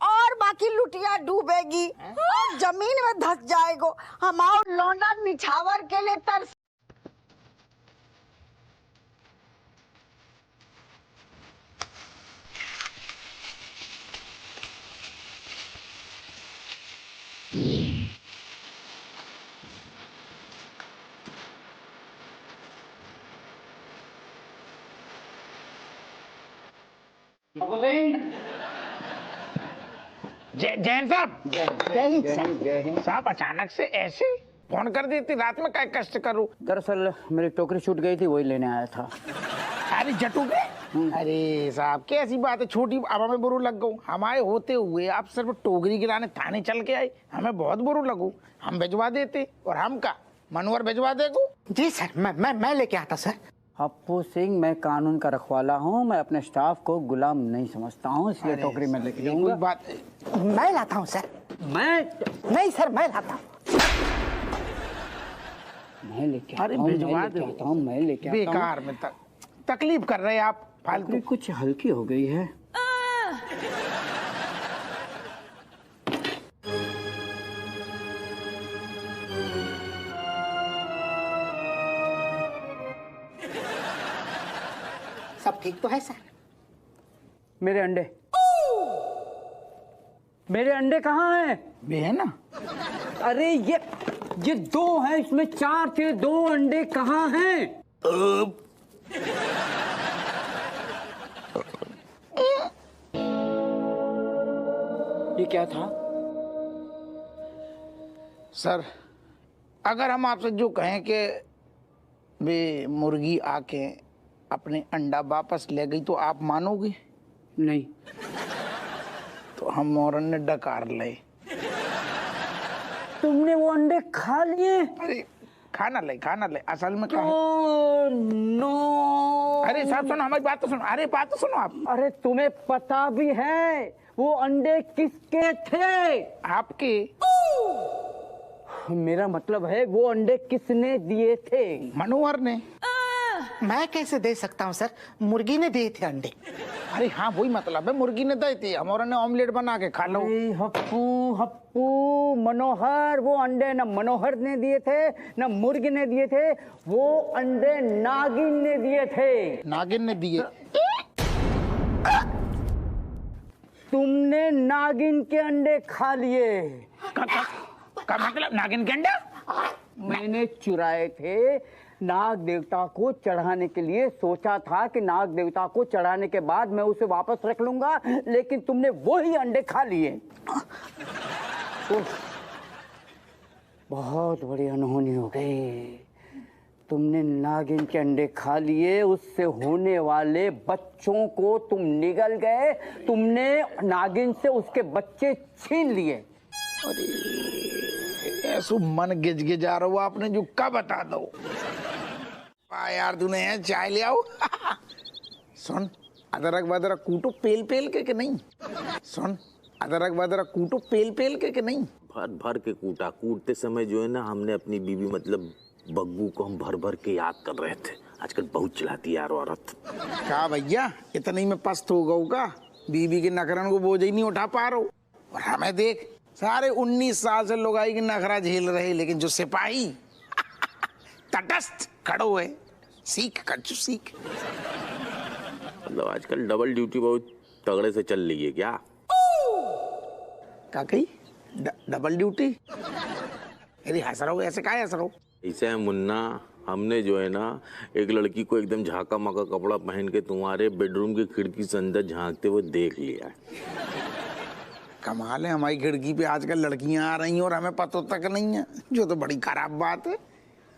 और बाकी लुटिया डूबेगी और जमीन में धस जाएगो। हमारा लौंडा निछावर के लिए तरस। जैन साहब, साहब अचानक से ऐसे फोन कर देती, रात में क्या कष्ट करूं? दरअसल मेरी टोकरी छूट गई थी, वही लेने आया था। अरे जटू गए? अरे साहब कैसी बात है, छोटी अब हमें बुरू लग गऊ। हमारे होते हुए आप सिर्फ टोकरी गिराने थाने चल के आए, हमें बहुत बुरू लगू। हम भिजवा देते, और हम का मनोहर भिजवा देगो। जी सर, मैं लेके आता सर। हप्पू सिंह, मैं कानून का रखवाला हूँ, मैं अपने स्टाफ को गुलाम नहीं समझता हूँ, इसलिए टोकरी में लेके जाऊंगा। बात मैं लाता हूँ सर। नहीं सर, मैं लाता हूँ। मैं लेके अरे भिजवा दो, मैं लेके आता हूँ। बेकार में तकलीफ कर रहे हैं आप फालतू। कुछ हल्की हो गई है। सब ठीक तो है सर? मेरे अंडे कहाँ हैं? वे है ना। अरे ये 2 है, इसमें 4 थे, 2 अंडे कहाँ हैं? ये क्या था? सर, अगर हम आपसे जो कहें कि वे मुर्गी आके अपने अंडा वापस ले गई, तो आप मानोगे? नहीं। तो हम मोरन ने डकार ले। तुमने वो अंडे खा लिए? अरे खाना ले, असल में नो। अरे साहब सुनो, हमारी बात तो सुनो। अरे बात तो सुनो आप। अरे तुम्हें पता भी है वो अंडे किसके थे? आपके। मेरा मतलब है वो अंडे किसने दिए थे? मनोहर ने। मैं कैसे दे सकता हूँ सर, मुर्गी ने दिए थे अंडे। अरे हाँ, वही मतलब है, मुर्गी ने दी थी, हमारा ने ऑमलेट बना के खा लो। हप्पू मनोहर, वो अंडे न मनोहर ने दिए थे न मुर्गी ने दिए थे, वो अंडे नागिन ने दिए थे। नागिन ने दिए? तुमने नागिन के अंडे खा लिए। का मतलब नागिन के अंडा? मैंने चुराए थे, नाग देवता को चढ़ाने के लिए सोचा था कि नाग देवता को चढ़ाने के बाद मैं उसे वापस रख लूंगा, लेकिन तुमने वही अंडे खा लिए। बहुत बड़ी अनहोनी हो गई। तुमने नागिन के अंडे खा लिए, उससे होने वाले बच्चों को तुम निगल गए, तुमने नागिन से उसके बच्चे छीन लिए। अरे ऐसो मन गिजगिजा रहा हो आपने, जो कब बता दो यार। तूने चाय ले आओ। सुन, अदरक बदरक कूटो पेल पेल के नहीं? सुन, अदरक बदरक कूटो पेल पेल के नहीं? भर भर के कूटा। कूटते समय जो है ना, हमने अपनी बीवी मतलब बग्गू को हम भर भर के याद कर रहे थे। आजकल बहुत चलाती है यार औरत। क्या भैया, इतने में पस्त हो गऊ का? बीवी के नखरन को बोझ ही नहीं उठा पा रहा। और हमें देख, सारे 19 साल से लोग आई की नखरा झेल रहे, लेकिन जो सिपाही तटस्थ खड़ो है, सीख कच्चू सीख। मतलब आजकल डबल ड्यूटी बहुत तगड़े से चल रही है क्या? क्या कही? Double duty? अरे हंस रहा हो, ऐसे क्या हंस रहा हो? ऐसे है मुन्ना, हमने जो है ना एक लड़की को एकदम झाका माका कपड़ा पहन के तुम्हारे बेडरूम की खिड़की से अंदर झांकते हुए देख लिया है। कमाल है, हमारी खिड़की पे आजकल लड़कियां आ रही हैं और हमें पता तक नहीं है, जो तो बड़ी खराब बात है।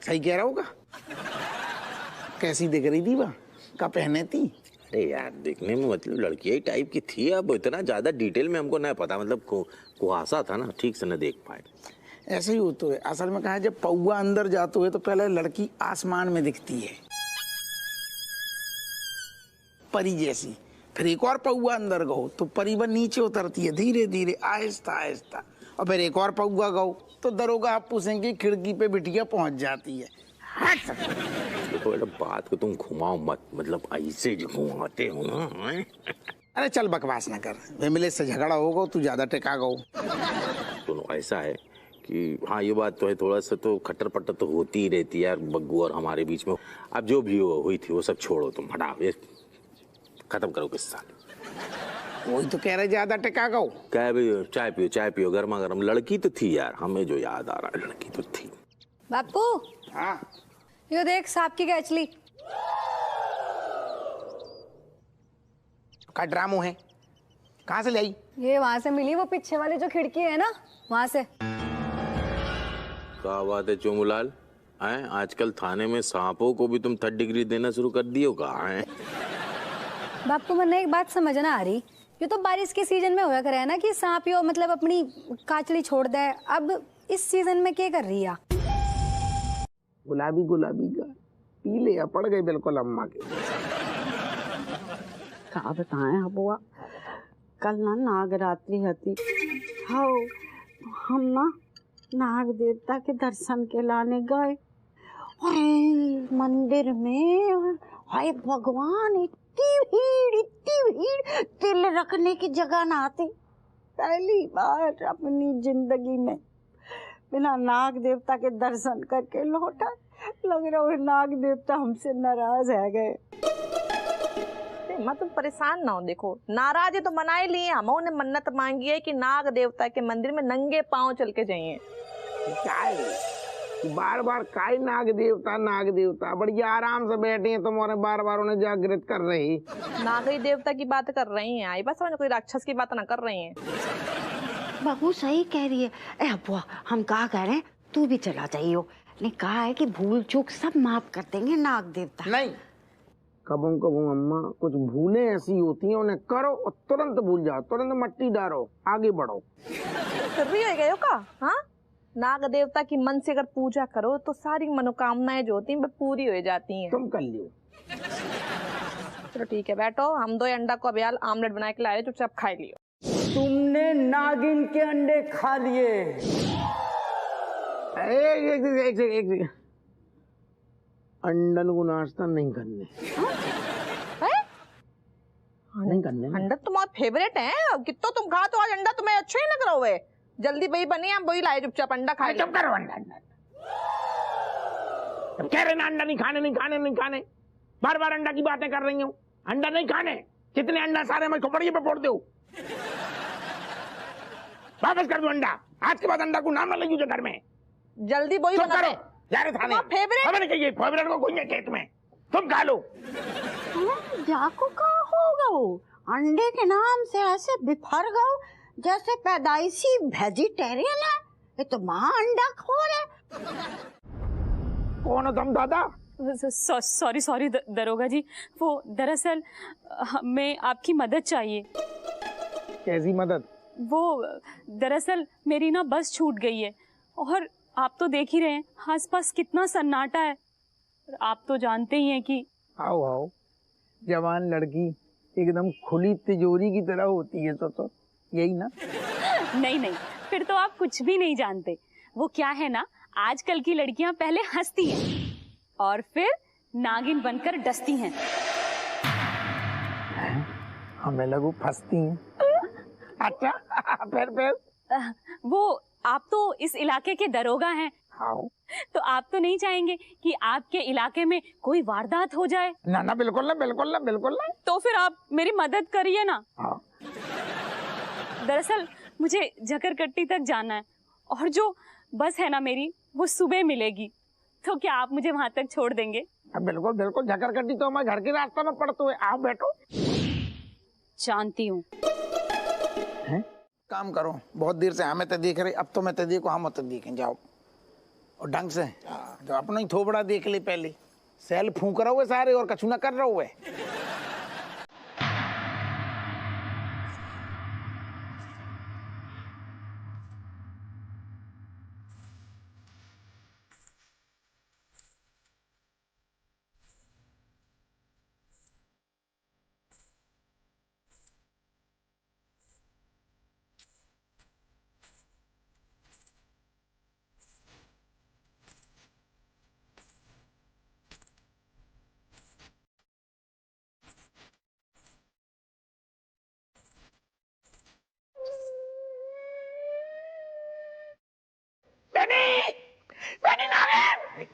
सही कह रहा होगा। कैसी दिख रही थी वह? क्या पहने थी? अरे यार देखने में मतलब लड़की ही टाइप की थी, अब इतना ज्यादा डिटेल में हमको नहीं पता, मतलब कुहासा था ना, ठीक से न देख पाए। ऐसे ही होता है असल में। कहा है जब पौआ अंदर जाते हुए तो पहले लड़की आसमान में दिखती है परी जैसी, फिर एक और पौआ अंदर गो तो परी व नीचे उतरती है धीरे धीरे आहिस्ता आहिस्ता, और फिर एक और पौआ गो तो दरोगा हप्पू सिंह की खिड़की पे बिटिया पहुंच जाती है। देखो बेटा बात को तुम घुमाओ मत, मतलब ऐसे जो घुमाते हो ना। अरे चल बकवास ना कर, विमलेश से झगड़ा होगा तू ज्यादा टेका गो। दोनों ऐसा है कि हाँ ये बात तो है, थोड़ा सा तो खट्टर पट्टर तो होती ही रहती है यार बग्गू और हमारे बीच में। अब जो भी हुई थी वो सब छोड़ो, तुम हटाओ, ये खत्म करो किस्सा। वही तो कह रहे ज्यादा टेका गो। क्या भाई चाय पियो गर्मा गर्म। लड़की तो थी यार, हमें जो याद आ रहा है लड़की तो थी। बापू हाँ यो देख सांप की कैचली। का ड्रामो है? कहाँ से लाई? ये वहां से मिली, वो पीछे वाली जो खिड़की है ना वहां से। क्या बात है चोमूलाल, हैं आजकल थाने में सांपों को भी तुम 3rd डिग्री देना शुरू कर दियो कहाँ है? बापू मैंने एक बात समझ ना आ रही, ये तो बारिश के सीजन में होया करे है ना कि सांप यो मतलब अपनी काचड़ी छोड़ दे, अब इस सीजन में क्या कर रही है? गुलाबी गुलाबी का पीले पड़ गए बिल्कुल अम्मा के। क्या बताएं अबुआ, कल ना नागरात्रि हती, हाँ हम ना नाग देवता के दर्शन के लाने गए। अरे मंदिर में हाय भगवान, इतनी भीड़ तिल रखने की जगह ना आती। पहली बार अपनी जिंदगी में बिना नाग देवता के दर्शन करके लौटा। लग रहा है नाग देवता हमसे नाराज है गए। तुम परेशान ना हो, देखो नाराज है तो मनाए लिए, हम उन्हें मन्नत मांगी है कि नाग देवता के मंदिर में नंगे पांव चल के जाइए। बार बार काय नाग देवता बढ़िया आराम से बैठे हैं तुम और बार बार उन्हें जागृत कर रही। नागरी देवता की बात कर रही हैं, आई बस समझ, कोई राक्षस की बात ना कर रही हैं। बाबू सही कह रही है। ए अबुआ हम कहा कह रहे हैं, तू भी चला जाइयो। ने कहा है कि भूल चूक सब माफ कर देंगे नाग देवता। नहीं कबू अम्मा, कुछ भूलें ऐसी होती हैं उन्हें करो और तुरंत भूल जाओ, तुरंत मट्टी डालो, आगे बढ़ो। फिर भी हो गए हो का? हाँ, नाग देवता की मन से अगर पूजा करो तो सारी मनोकामनाएं जो होती हैं वो पूरी हो जाती हैं। तुम कर लियो। चलो ठीक है बैठो, हम 2 अंडा को अभी आमलेट बना के लाए, चुपचाप खा लियो। तुमने नागिन के अंडे खा लिए। एक अंडन को नाश्ता नहीं करने। नहीं करने। अंडा तुम्हारा फेवरेट है, कितना तुम खा तो आज अंडा तुम्हें अच्छा ही लग रहा हुए। जल्दी वही बनी, हम वही लाए, चुपचाप अंडा खा लो। चुप करो, अंडा कह रहे ना अंडा नहीं खाने, बार बार अंडा की बातें कर रही हूँ। अंडा नहीं खाने, कितने अंडा सारे मैं खोपड़िए पे फोड़ दो। वापस कर दो अंडा, आज के बाद अंडा को नाम ना लगी घर में। जल्दी वही बना दो। जा रहे थाने। फेवरेट को कोई खेत में तुम खा लो। जाको कहाँ होगा वो, अंडे के नाम से ऐसे बिफर गओ जैसे पैदाइशी वेजिटेरियन है। ये तो माँ अंडा खोर है। कौन हो तुम दादा? सॉरी दरोगा जी, वो दरअसल हमें आपकी मदद चाहिए। कैसी मदद? वो दरअसल मेरी ना बस छूट गई है और आप तो देख ही रहे हैं आसपास कितना सन्नाटा है। आप तो जानते ही हैं कि आओ जवान लड़की एकदम खुली तिजोरी की तरह होती है, तो यही ना? नहीं, फिर तो आप कुछ भी नहीं जानते। वो क्या है ना, आजकल की लड़कियां पहले हंसती हैं और फिर नागिन बनकर डसती हैं। हमें लगो फंसती हैं। अच्छा फिर वो आप तो इस इलाके के दरोगा हैं। हाँ। तो आप तो नहीं चाहेंगे कि आपके इलाके में कोई वारदात हो जाए? ना ना बिल्कुल ना, बिल्कुल ना, बिल्कुल ना। तो फिर आप मेरी मदद करिए ना। हाँ। दरअसल मुझे झकरकट्टी तक जाना है और जो बस है ना मेरी वो सुबह मिलेगी, तो क्या आप मुझे वहां तक छोड़ देंगे? बिल्कुल बिल्कुल, झकरकट्टी तो हमारे घर के रास्ते में पड़ते हुए। आओ बैठो। जानती हूँ। काम करो, बहुत देर से हमें तो देख रहे, अब तो मैं तो देखो हम तो देखें। जाओ और ढंग से जो अपना ही थोबड़ा देख ले पहले। सेल फूंक रहा हुए सारे और कछु ना कर रहा हुए।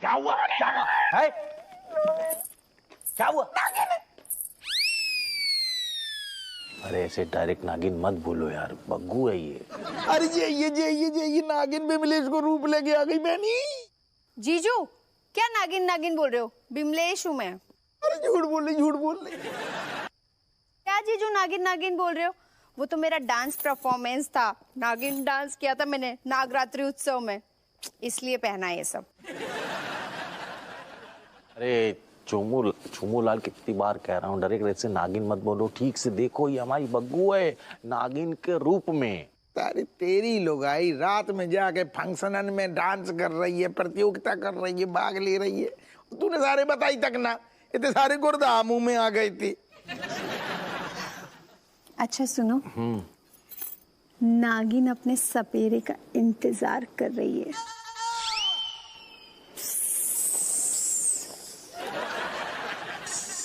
क्या हुआ? है? क्या हुआ? अरे ऐसे डायरेक्ट नागिन मत बोलो यार, बग्गू है ये। अरे ये नागिन बिमलेश को रूप लेके आ गई मैनी। जीजू क्या नागिन नागिन बोल रहे हो? बिमलेश हूँ मैं। अरे झूठ बोल रही। क्या जीजू नागिन नागिन बोल रहे हो? वो तो मेरा डांस परफॉर्मेंस था, नागिन डांस किया था मैंने नागरात्रि उत्सव में, इसलिए पहना ये सब। अरे चोमू लाल कितनी बार कह रहा हूँ, डायरेक्ट ऐसे नागिन मत बोलो, ठीक से देखो ये हमारी बग्गू है नागिन के रूप में। तारी तेरी लुगाई रात में जाके फंक्शन में डांस कर रही है, प्रतियोगिता कर रही है, भाग ले रही है। तूने सारे बताई तक ना, इतने सारे गुर्दा मुंह में आ गए थे। अच्छा सुनो, नागिन अपने सपेरे का इंतजार कर रही है।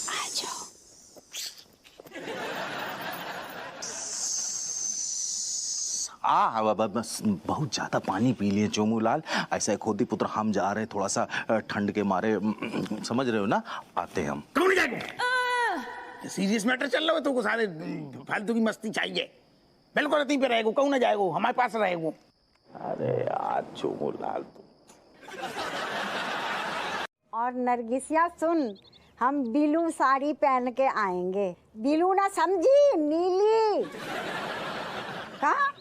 आ जाओ। बहुत ज्यादा पानी पी लिए चोमू लाल, ऐसा खोदी पुत्र हम जा रहे थोड़ा सा ठंड के मारे, समझ रहे हो ना, आते हम। कौन जाएगा? सीरियस मैटर चल रहा है, तुमको सारे फालतू की मस्ती चाहिए। बिल्कुल रती पे रहेगो, कहूँ ना जाएगो, हमारे पास रहेगो। अरे यार चोमू लाल और नरगिसिया सुन, हम ब्लू साड़ी पहन के आएंगे। ब्लू ना समझी, नीली। कहा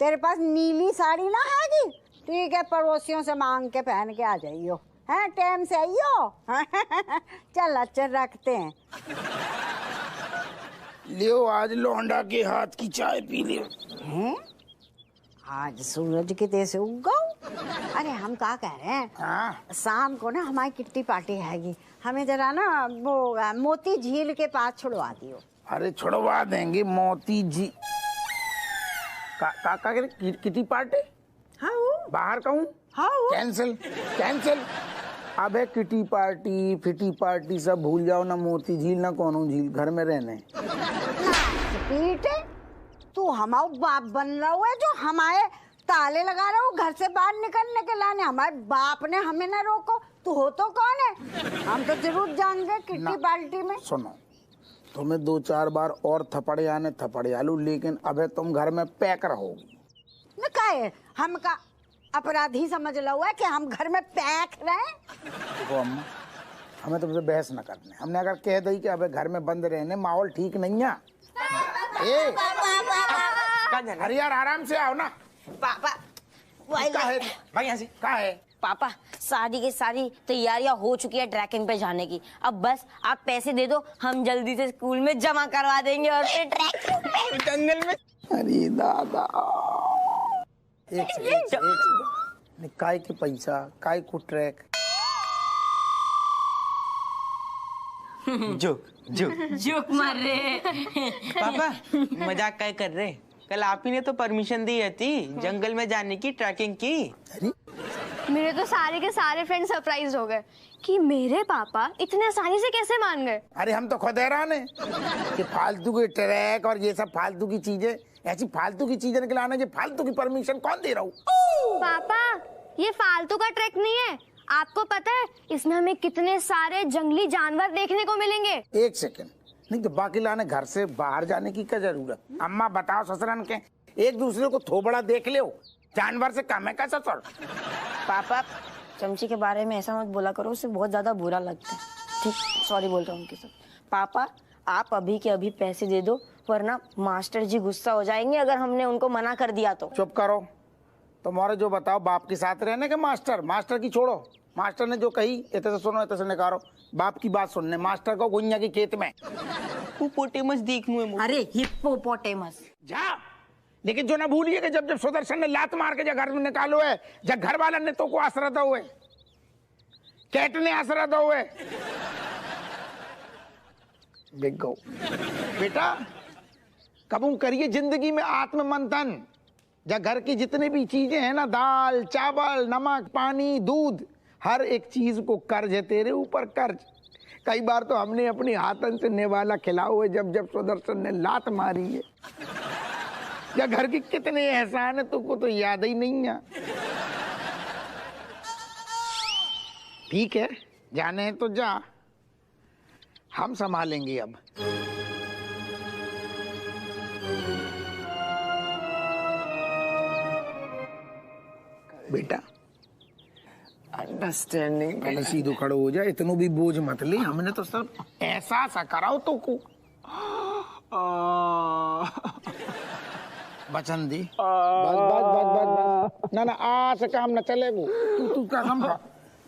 तेरे पास नीली साड़ी ना हैगी? ठीक है, पड़ोसियों से मांग के पहन के आ जाइयो। हैं, टाइम से आइयो। चल अच्छा रखते हैं। लियो आज लौंडा के हाथ की चाय पी लियो। हैं? आज सूरज के तेज से उग गओ। अरे हम क्या कह रहे हैं, शाम को ना हमारी किट्टी पार्टी हैगी, हमें जरा ना वो मोती झील के पास छुड़वा दियो। अरे छुड़वा देंगे मोती जी। का किटी पार्टी? हाँ बाहर कहूँ? हाँ कैंसिल। अबे किटी पार्टी फिटी पार्टी सब भूल जाओ ना, मोती झील ना कोनो झील, घर में रहने। पीटे तू हमारा बाप बन रहा है जो हमारे ताले लगा रहा हो घर से बाहर निकलने के लाने। हमारे बाप ने हमें ना रोको, तू हो तो कौन है? हम तो जरूर जाएंगे किटी पार्टी में। सुनो, तुम्हें 2-4 बार और थपड़े आने थपड़े आलू, लेकिन अबे तुम घर में पैक रहोगी। न कहे हम का अपराधी समझ लो है कि हम घर में पैक रहे। देखो अम्मा, हमें तुमसे बहस न करने। हमने अगर कह दी कि अबे घर में बंद रहने, माहौल ठीक नहीं है। अरे यार आराम से आओ ना। पापा भाई यहाँ से क्या है? पापा शादी की सारी तैयारियां हो चुकी है ट्रैकिंग पे जाने की, अब बस आप पैसे दे दो, हम जल्दी से स्कूल में जमा करवा देंगे और फिर ट्रैकिंग पे जंगल में। अरे दादा, एक सेकंड, काय के पैसा, काय को ट्रैक। जोक मार रहे। पापा मजाक क्या कर रहे? कल आप ही ने तो परमिशन दी थी जंगल में जाने की, ट्रैकिंग की। अरे मेरे तो सारे के सारे फ्रेंड सरप्राइज हो गए कि मेरे पापा इतने आसानी से कैसे मान गए। अरे हम तो खुद हैरान है कि फालतू के ट्रैक और ये सब फालतू की चीजें, ऐसी फालतू की चीजें निकलाने की फालतू की परमिशन कौन दे रहा हूँ? पापा ये फालतू का ट्रैक नहीं है, आपको पता है इसमें हमें कितने सारे जंगली जानवर देखने को मिलेंगे। एक सेकंड, नहीं तो बाकी लाने घर से बाहर जाने की क्या जरूरत? अम्मा बताओ ससुरन के एक दूसरे को थोबड़ा देख ले, जानवर से कम है का ससुर? पापा चमची के बारे में ऐसा मत बोला करो, उससे बहुत ज्यादा बुरा लगता है। ठीक, सॉरी बोल रहा हूँ उनके साथ। पापा आप अभी के अभी पैसे दे दो, वरना मास्टर जी गुस्सा हो जाएंगे अगर हमने उनको मना कर दिया तो। चुप करो, तुम्हारे जो बताओ बाप के साथ रहने के मास्टर, मास्टर की छोड़ो। मास्टर ने जो कही इतने से सुनो इतने से निकालो, बाप की बात सुनने। मास्टर को गुंजा की खेत में हिप्पोपोटेमस देखूं है। अरे हिप्पोपोटेमस जा, लेकिन जो ना भूलिए कि जब जब सुदर्शन ने लात मार के जब घर में निकालो है, जब घर वाला ने तो को आसरा दो है, कैट ने आसरा दो है। बिग गो बेटा, कबूल करिए जिंदगी में आत्ममंथन। जब घर की जितनी भी चीजें हैं ना, दाल चावल नमक पानी दूध, हर एक चीज को कर्ज है तेरे ऊपर, कर्ज। कई बार तो हमने अपनी हाथन से नेवाला खिलाओ हुए जब जब सुदर्शन ने लात मारी है। या घर की कितने एहसान है तुमको तो याद ही नहीं है। ठीक है, जाने हैं तो जा, हम संभालेंगे अब। बेटा अंडरस्टैंडिंग, पहले सीधो खड़ो हो जाए, इतनो भी बोझ मत ले, हमने तो सिर्फ एहसास कराओ तो को। बचन दी, बस बस बस बस बस, ना ना आज से काम न चलेगो। तू कसम खा,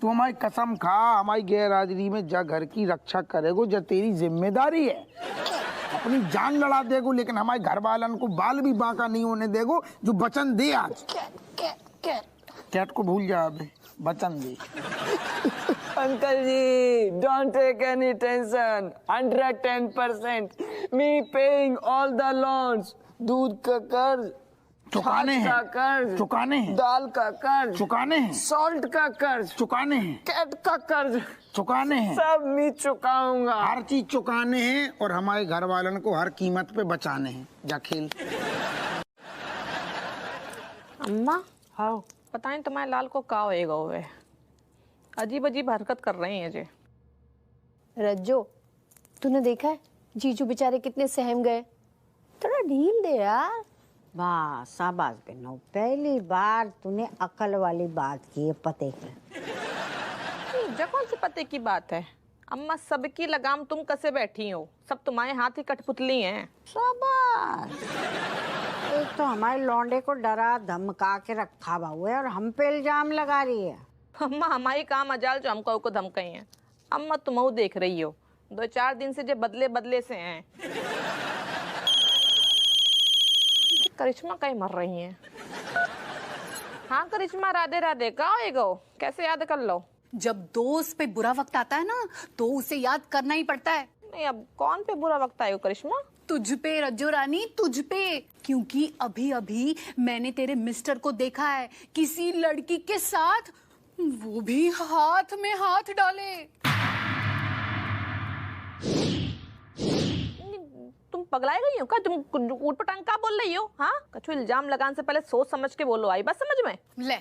तू हमारी कसम खा, हमारी गैर हाजिरी में जा घर की रक्षा करेगो, जा तेरी जिम्मेदारी है। अपनी जान लड़ा देगो, लेकिन हमारे घर वालन को बाल भी बांका नहीं होने देगो, जो वचन दे आज। कैट को भूल जा, अबे वचन दे। Uncle ji, don't take any tension, 110%, me paying all the loans, दूध का कर्ज चुकाने हैं, का कर्ज चुकाने हैं, दाल का कर्ज चुकाने हैं, सॉल्ट का कर्ज चुकाने हैं, कैट का कर्ज चुकाने हैं, सब मैं चुकाऊंगा। हर चीज चुकाने हैं और हमारे घर वालन को हर कीमत पे बचाने हैं। जा खेल। अम्मा हाँ, पता नहीं तुम्हारे लाल को का होएगा, हुए अजीब अजीब हरकत कर रही हैं जे। रज्जो, तूने देखा है जीजू बेचारे कितने सहम गए, थोड़ा ढील दे यार। वाह शाबाश बहनों, पहली बार तूने अकल वाली बात की है पते की। ये कौन सी पते की बात है अम्मा, सबकी लगाम तुम कसे बैठी हो, सब तुम्हारे हाथ ही कठपुतली हैं। शाबाश, एक तो हमारे लौंडे को डरा धमका के रखा हुआ है और हम पे इल्जाम लगा रही है। अम्मा हमारी काम अजाल जो हमको को धमकाई हैं। अम्मा तुम देख रही हो, 2-4 दिन से जो बदले बदले से हैं। करिश्मा कहीं मर रही हैं। हाँ करिश्मा, राधे राधे, का होएगो, कैसे याद कर लो। जब दोस्त पे बुरा वक्त आता है ना, तो उसे याद करना ही पड़ता है। नहीं अब कौन पे बुरा वक्त आयो करिश्मा? तुझ पे रज्जो रानी, तुझ पे, क्योंकि अभी अभी मैंने तेरे मिस्टर को देखा है किसी लड़की के साथ, वो भी हाथ में हाथ डाले। तुम पगलाई गई हो क्या? तुम ऊटपटांग का बोल रही हो? हाँ, कछु इल्जाम लगाने से पहले सोच समझ के बोलो, आई बात समझ में? ले,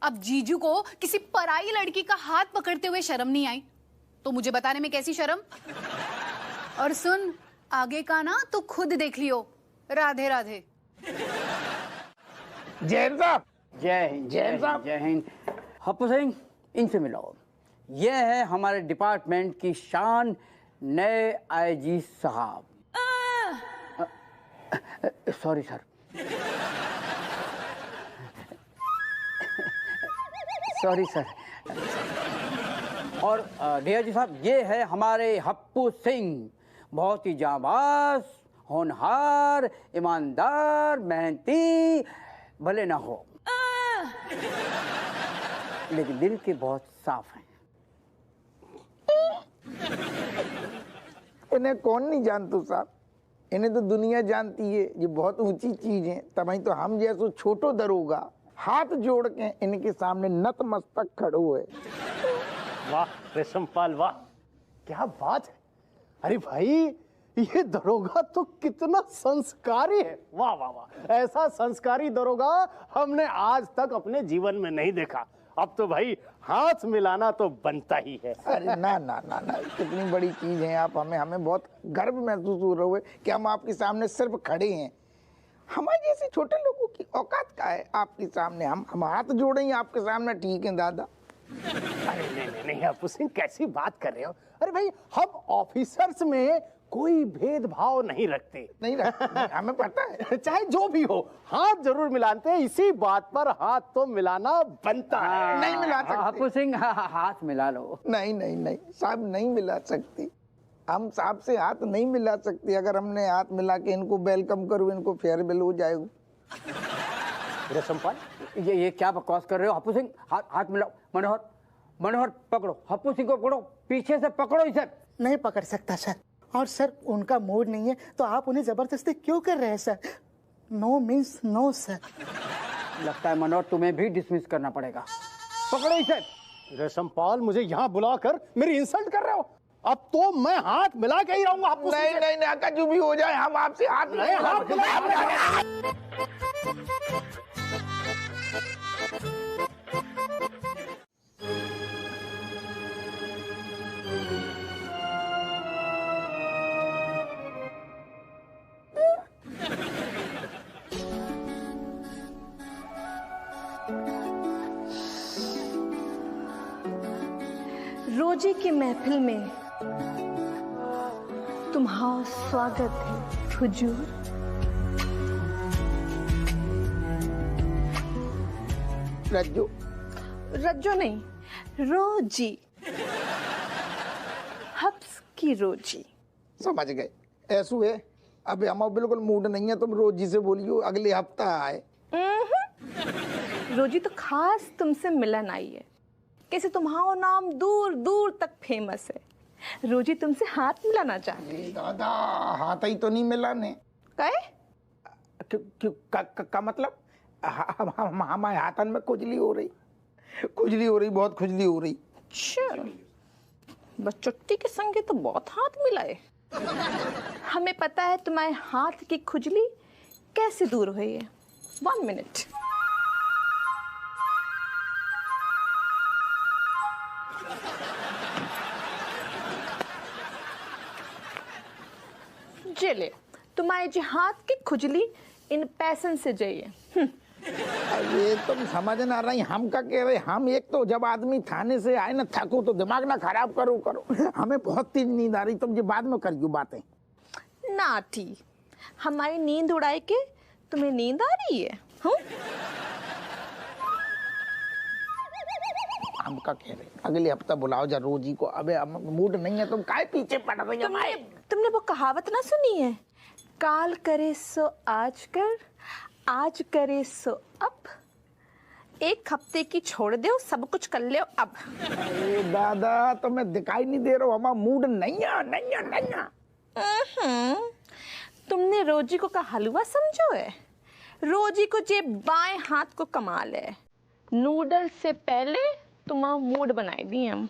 अब जीजू को किसी पराई लड़की का हाथ पकड़ते हुए शर्म नहीं आई, तो मुझे बताने में कैसी शर्म? और सुन, आगे का ना तो खुद देख लियो। राधे राधे। जैन साहब, जय हिंद, जय हिंद, जय हिंद। हप्पू सिंह, इनसे मिलाओ। ये है हमारे डिपार्टमेंट की शान, नए आईजी साहब। Sorry sir. Sorry sir. और डीआईजी साहब, ये है हमारे हप्पू सिंह, बहुत ही जाबाज, होनहार, ईमानदार, मेहनती, भले ना हो लेकिन दिल के बहुत साफ हैं। इन्हें कौन नहीं जानता साहब, इन्हें तो दुनिया जानती है, ये बहुत ऊंची चीज है। तभी तो हम जैसो छोटो दरोगा हाथ जोड़ के इनके सामने नतमस्तक खड़ो है। वाह रेशमपाल वाह, क्या बात है। अरे भाई ये दरोगा तो कितना संस्कारी है, वाह वाह वाह। ऐसा संस्कारी दरोगा हमने आज तक अपने जीवन में नहीं देखा। अब तो भाई हाथ मिलाना तो बनता ही है। अरे ना ना ना ना, कितनी बड़ी चीज है आप। हमें बहुत गर्व महसूस हो रहा है कि हम आपके सामने सिर्फ खड़े हैं। हमारे जैसे छोटे लोगों की औकात का है आपके सामने। हम हाथ जोड़ेंगे आपके सामने, ठीक है दादा? अरे नहीं हप्पू सिंह, कैसी बात कर रहे हो। अरे भाई हम ऑफिसर्स में कोई भेदभाव नहीं रखते। नहीं रखते, हमें पता है। चाहे जो भी हो, हाथ जरूर मिलाते हैं। इसी बात पर हाथ तो मिलाना बनता है। नहीं मिला सकते हप्पू सिंह, हाथ मिला लो। नहीं नहीं नहीं साहब, नहीं मिला सकती। हम साहब से हाथ नहीं मिला सकते। अगर हमने हाथ मिला के इनको वेलकम करूँ, इनको फेयरवेल हो जाएगा। रेशमपाल, ये क्या बकवास कर रहे हो? हप्पू सिंह हाथ मिलाओ। मनोहर मनोहर पकड़ो, हप्पू सिंह को पकड़ो, पीछे से पकड़ो इसे। नहीं पकड़ सकता सर। और सर उनका मूड नहीं है तो आप उन्हें जबरदस्ती क्यों कर रहे हैं sir? No means no sir. लगता है मनोहर तुम्हें भी डिसमिस करना पड़ेगा। पकड़ो इसे। रेशमपाल, मुझे यहाँ बुलाकर मेरी इंसल्ट कर रहे हो? अब तो मैं हाथ मिला के ही रहूंगा। नहीं नहीं नहीं, आका जो भी हो जाए हम आपसे हाथ नहीं, हाथ मिला। रोजी की महफिल में तुम्हारा स्वागत है हुजूर। रज्जो रज्जो नहीं, रोजी। हब्स की रोजी। समझ गए? ऐसू है। अब हम बिल्कुल मूड नहीं है, तुम रोजी से बोलियो अगले हफ्ता आए। रोजी तो खास तुमसे मिलन आई है। कैसे तुम्हारा नाम दूर दूर तक फेमस है। रोजी तुमसे हाथ मिलाना चाहती है। दादा हाथ ही तो नहीं मिलाने। का मतलब हमारे हाथन में खुजली हो रही, बहुत खुजली हो रही। अच्छा, बस चुट्टी के संगे तो बहुत हाथ मिलाए। हमें पता है तुम्हारे हाथ की खुजली कैसे दूर हुई है। 1 मिनट। चले, तुम्हारे जो हाथ की खुजली इन पैसन से जाइए। ये तुम समझ ना रही, हम का कह रहे। हम एक तो जब आदमी थाने से आए ना थको तो दिमाग ना खराब करो। हमें बहुत तेज नींद आ रही, तुम ये बाद में करियो बातें। नाटी, हमारी नींद उड़ाई के तुम्हें नींद आ रही है? हम का कह रहे अगले हफ्ता बुलाओ जा रोजी को। अबे मूड नहीं है, तुम काहे पीछे पड़ रही हो? तुमने वो कहावत ना सुनी है, काल करे सो आज कर, आज करे सो अब। एक हफ्ते की छोड़ दो, सब कुछ कर ले अब। अरे दादा तुम्हें दिखाई नहीं दे रहा, हमारा मूड नहीं है। तुमने रोजी को का हलवा समझो है? रोजी को जे बाएं हाथ को कमाल है। नूडल से पहले तुम्हारा मूड बनाई दी हम।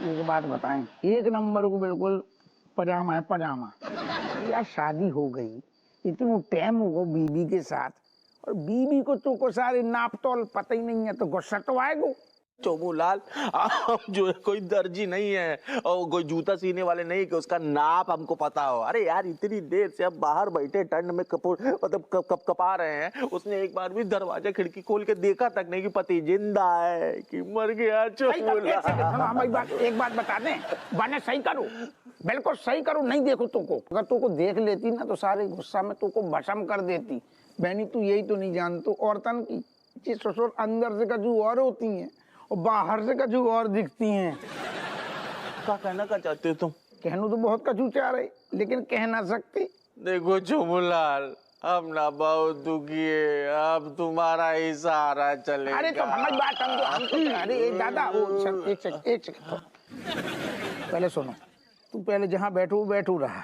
एक बात बताएं, एक नंबर को बिल्कुल पजामा है पजामा। यार शादी हो गई, इतना टाइम हो गया बीबी के साथ, और बीबी को तो को सारे नाप तोल पता ही नहीं है, तो गुस्सा तो आएगा। चोमूलाल, हम जो है कोई दर्जी नहीं है और कोई जूता सीने वाले नहीं कि उसका नाप हमको पता हो। अरे यार इतनी देर से अब बाहर बैठे ठंड में मतलब कपा रहे हैं, उसने एक बार भी दरवाजा खिड़की खोल के देखा तक नहीं कि पति जिंदा है कि मर गया। एक बात बता दें, बने सही करो, बिल्कुल सही करो। नहीं देखो तुमको, अगर तुमको देख लेती ना तो सारे गुस्सा में तुमको भस्म कर देती। बहनी तू यही तो नहीं जानतो औरतन की जी ससुर अंदर से कछु और होती हैं और बाहर से कछु और दिखती हैं। क्या कहना क्या चाहते हो तुम? कहना तो बहुत कछु चाह रहे लेकिन कह ना सकते। देखो चोमूलाल, हम ना बहुत दुखी है, अब तुम्हारा ही सहारा चलेगा। अरे तो हमारी बात हम तो अरे दादा वो एक सेकंड पहले सुनो। तू पहले जहाँ बैठो बैठो रहा।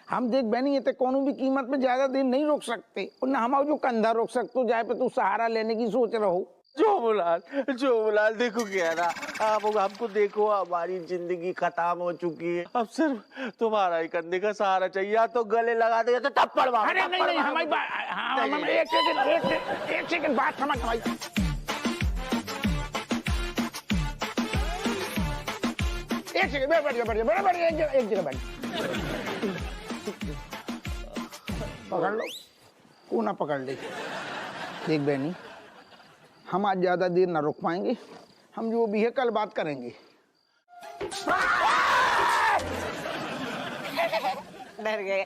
हम देख बहनी ये कोनो भी कीमत में ज्यादा देर नहीं रोक सकते और ना हमारा जो कंधा रोक सकते जाए पे तू सहारा लेने की सोच रहो। चोमूलाल देखो क्या ना, आप हमको देखो, हमारी जिंदगी खत्म हो चुकी है, अब सिर्फ तुम्हारा ही कंधे का सहारा चाहिए। या तो गले लगा दे या तो थप्पड़ मारो। अरे नहीं हमारी बात, हाँ एक सेकंड बात समझ भाई। एक सेकंड बढ़िया एक जगह बैठ। पकड़ लो को ना पकड़ ले। देख बहनी, हम आज ज्यादा देर ना रुक पाएंगे, हम जो भी है कल बात करेंगे। डर गए।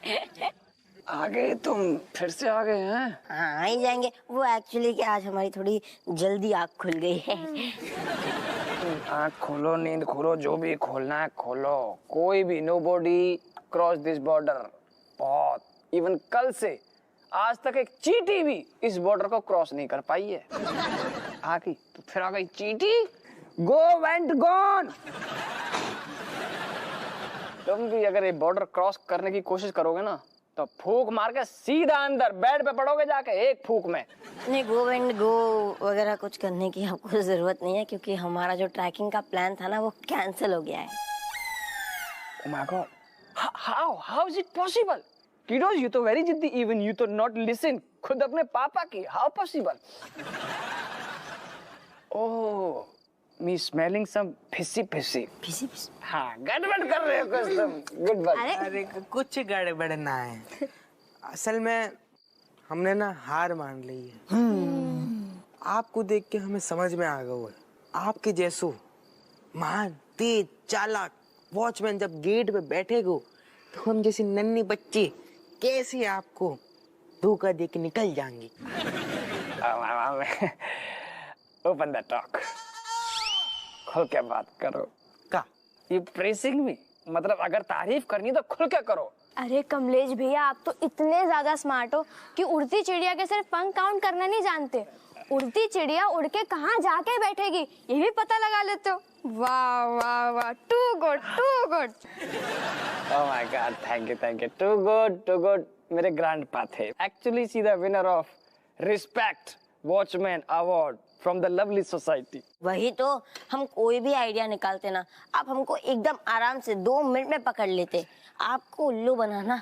आ गए तुम, फिर से आ गए हैं? हाँ आ ही जाएंगे। वो एक्चुअली कि आज हमारी थोड़ी जल्दी आँख खुल गई है। आँख खोलो, नींद खोलो, जो भी खोलना है खोलो। कोई भी नोबॉडी क्रॉस दिस बॉर्डर। बहुत इवन कल से आज तक एक चींटी भी इस बॉर्डर को क्रॉस नहीं कर पाई है। आ गई तो फिर आ गई चींटी। Go went gone. तुम भी अगर ये बॉर्डर क्रॉस करने की कोशिश करोगे ना तो फूंक मार के सीधा अंदर बेड पे पड़ोगे जाके एक फूंक में। नहीं गो एंड गो वगैरह कुछ करने की आपको जरूरत नहीं है क्योंकि हमारा जो ट्रैकिंग का प्लान था ना वो कैंसिल हो गया है। Oh my God. How is it possible? Kiddos, you तो very जिद्दी, even you तो not listen. खुद अपने पापा की, how possible? Oh, me smelling some fishy. हाँ, गड़बड़ कर रहे हो कुछ तुम, गड़बड़। अरे कुछ गड़बड़ ना है। असल में हमने ना हार मान ली है। आपको देख के हमें समझ में आ गया है, आपके जैसो महान तेज चालाक वॉचमैन जब गेट पे बैठे गो तो हम जैसे नन्ही बच्चे कैसे आपको धोखा दे के निकल जाएंगे। Open the talk. खुल के बात करो। का? You praising me? मतलब अगर तारीफ करनी तो खुल के करो। अरे कमलेश भैया, आप तो इतने ज्यादा स्मार्ट हो कि उड़ती चिड़िया के सिर्फ पंख काउंट करना नहीं जानते, उड़ती चिड़िया उड़ के कहाँ जाके बैठेगी ये भी पता लगा लेते हो। वाह वाह वाह, too good. Oh my God, thank you. Too good. मेरे ग्रैंडपा थे। Actually, she the winner of Respect Watchman Award from the Lovely Society. वही तो, हम कोई भी आइडिया निकालते ना आप हमको एकदम आराम से 2 मिनट में पकड़ लेते। आपको उल्लू बनाना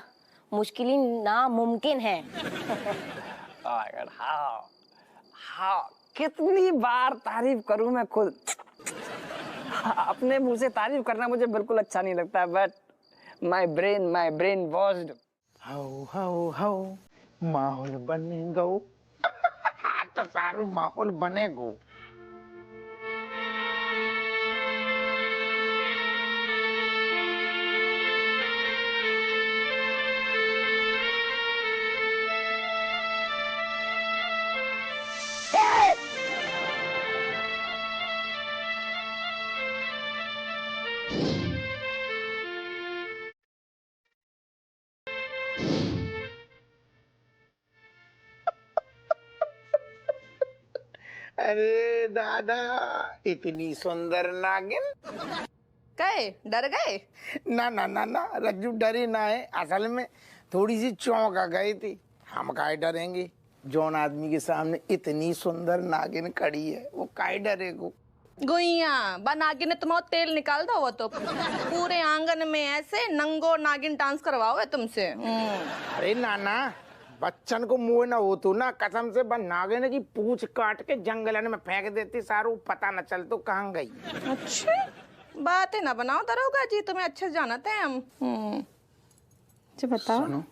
मुश्किल ही नामुमकिन है। Oh my God, how? कितनी बार तारीफ करूं मैं खुद। अपने मुंह से तारीफ करना मुझे बिल्कुल अच्छा नहीं लगता, but my brain washed. How माहौल बने गो। तो सारू माहौल बने गो। अरे दादा, इतनी सुंदर नागिन। गए डर गए? ना रज्जू डरी ना है, असल में थोड़ी सी चौंक आ गई थी। हम काहे डरेंगे, जौन आदमी के सामने इतनी सुंदर नागिन खड़ी है वो काहे डरेगो। गुइया बा नागिन ने तुम्हारा तेल निकाल दो, वो तो पूरे आंगन में ऐसे नंगो नागिन डांस करवाओ है तुमसे। अरे नाना, बच्चन को मुंह ना हो तो ना कसम से बन नागिन की पूंछ काट के जंगलन में फेंक देती, सारू पता न चल तो कहाँ गई। अच्छा बातें ना बनाओ दरोगा जी, तुम्हें अच्छे जानते हैं हम। जी बताओ। सुनो,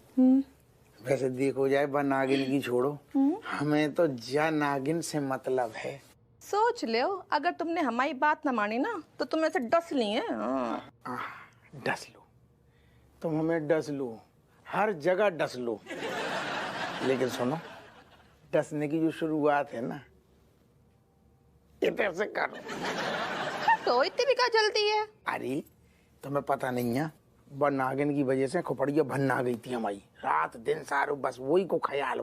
वैसे देखो जाए बन नागिन की छोड़ो, हमें तो जा नागिन से मतलब है। सोच लो, अगर तुमने हमारी बात न मानी ना तो तुम ऐसे डस ली है। डस लो, तुम हमें डस लो, हर जगह डस लो, लेकिन सुनो, डसने की जो शुरुआत है ना ये तो ऐसे कर। तो इतनी भी क्या जल्दी है? अरे तुम्हें पता नहीं है, वह नागिन की वजह से खोपड़िया भन्ना गई थी हमारी, रात दिन सारो बस वही को ख्याल।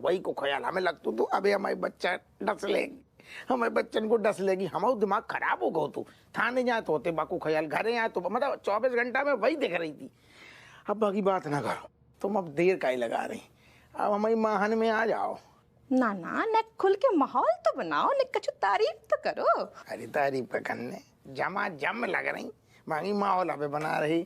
हमें लगता तो अबे हमारी बच्चा डस लेगी, हमारे बच्चन को डस लेगी, हमारा दिमाग खराब हो गो। तो थाने जाए तो होते बाकू ख्याल, घरे आए तो मतलब 24 घंटा में वही दिख रही थी। अब बाकी बात ना करो, तुम अब देर का ही लगा रही, अब हमारी महान में आ जाओ। ना ना, न खुल के माहौल तो बनाओ, न कुछ तारीफ तो करो। अरे तारीफ करने जमा जम लग रही, मांगी माहौल अबे बना रही।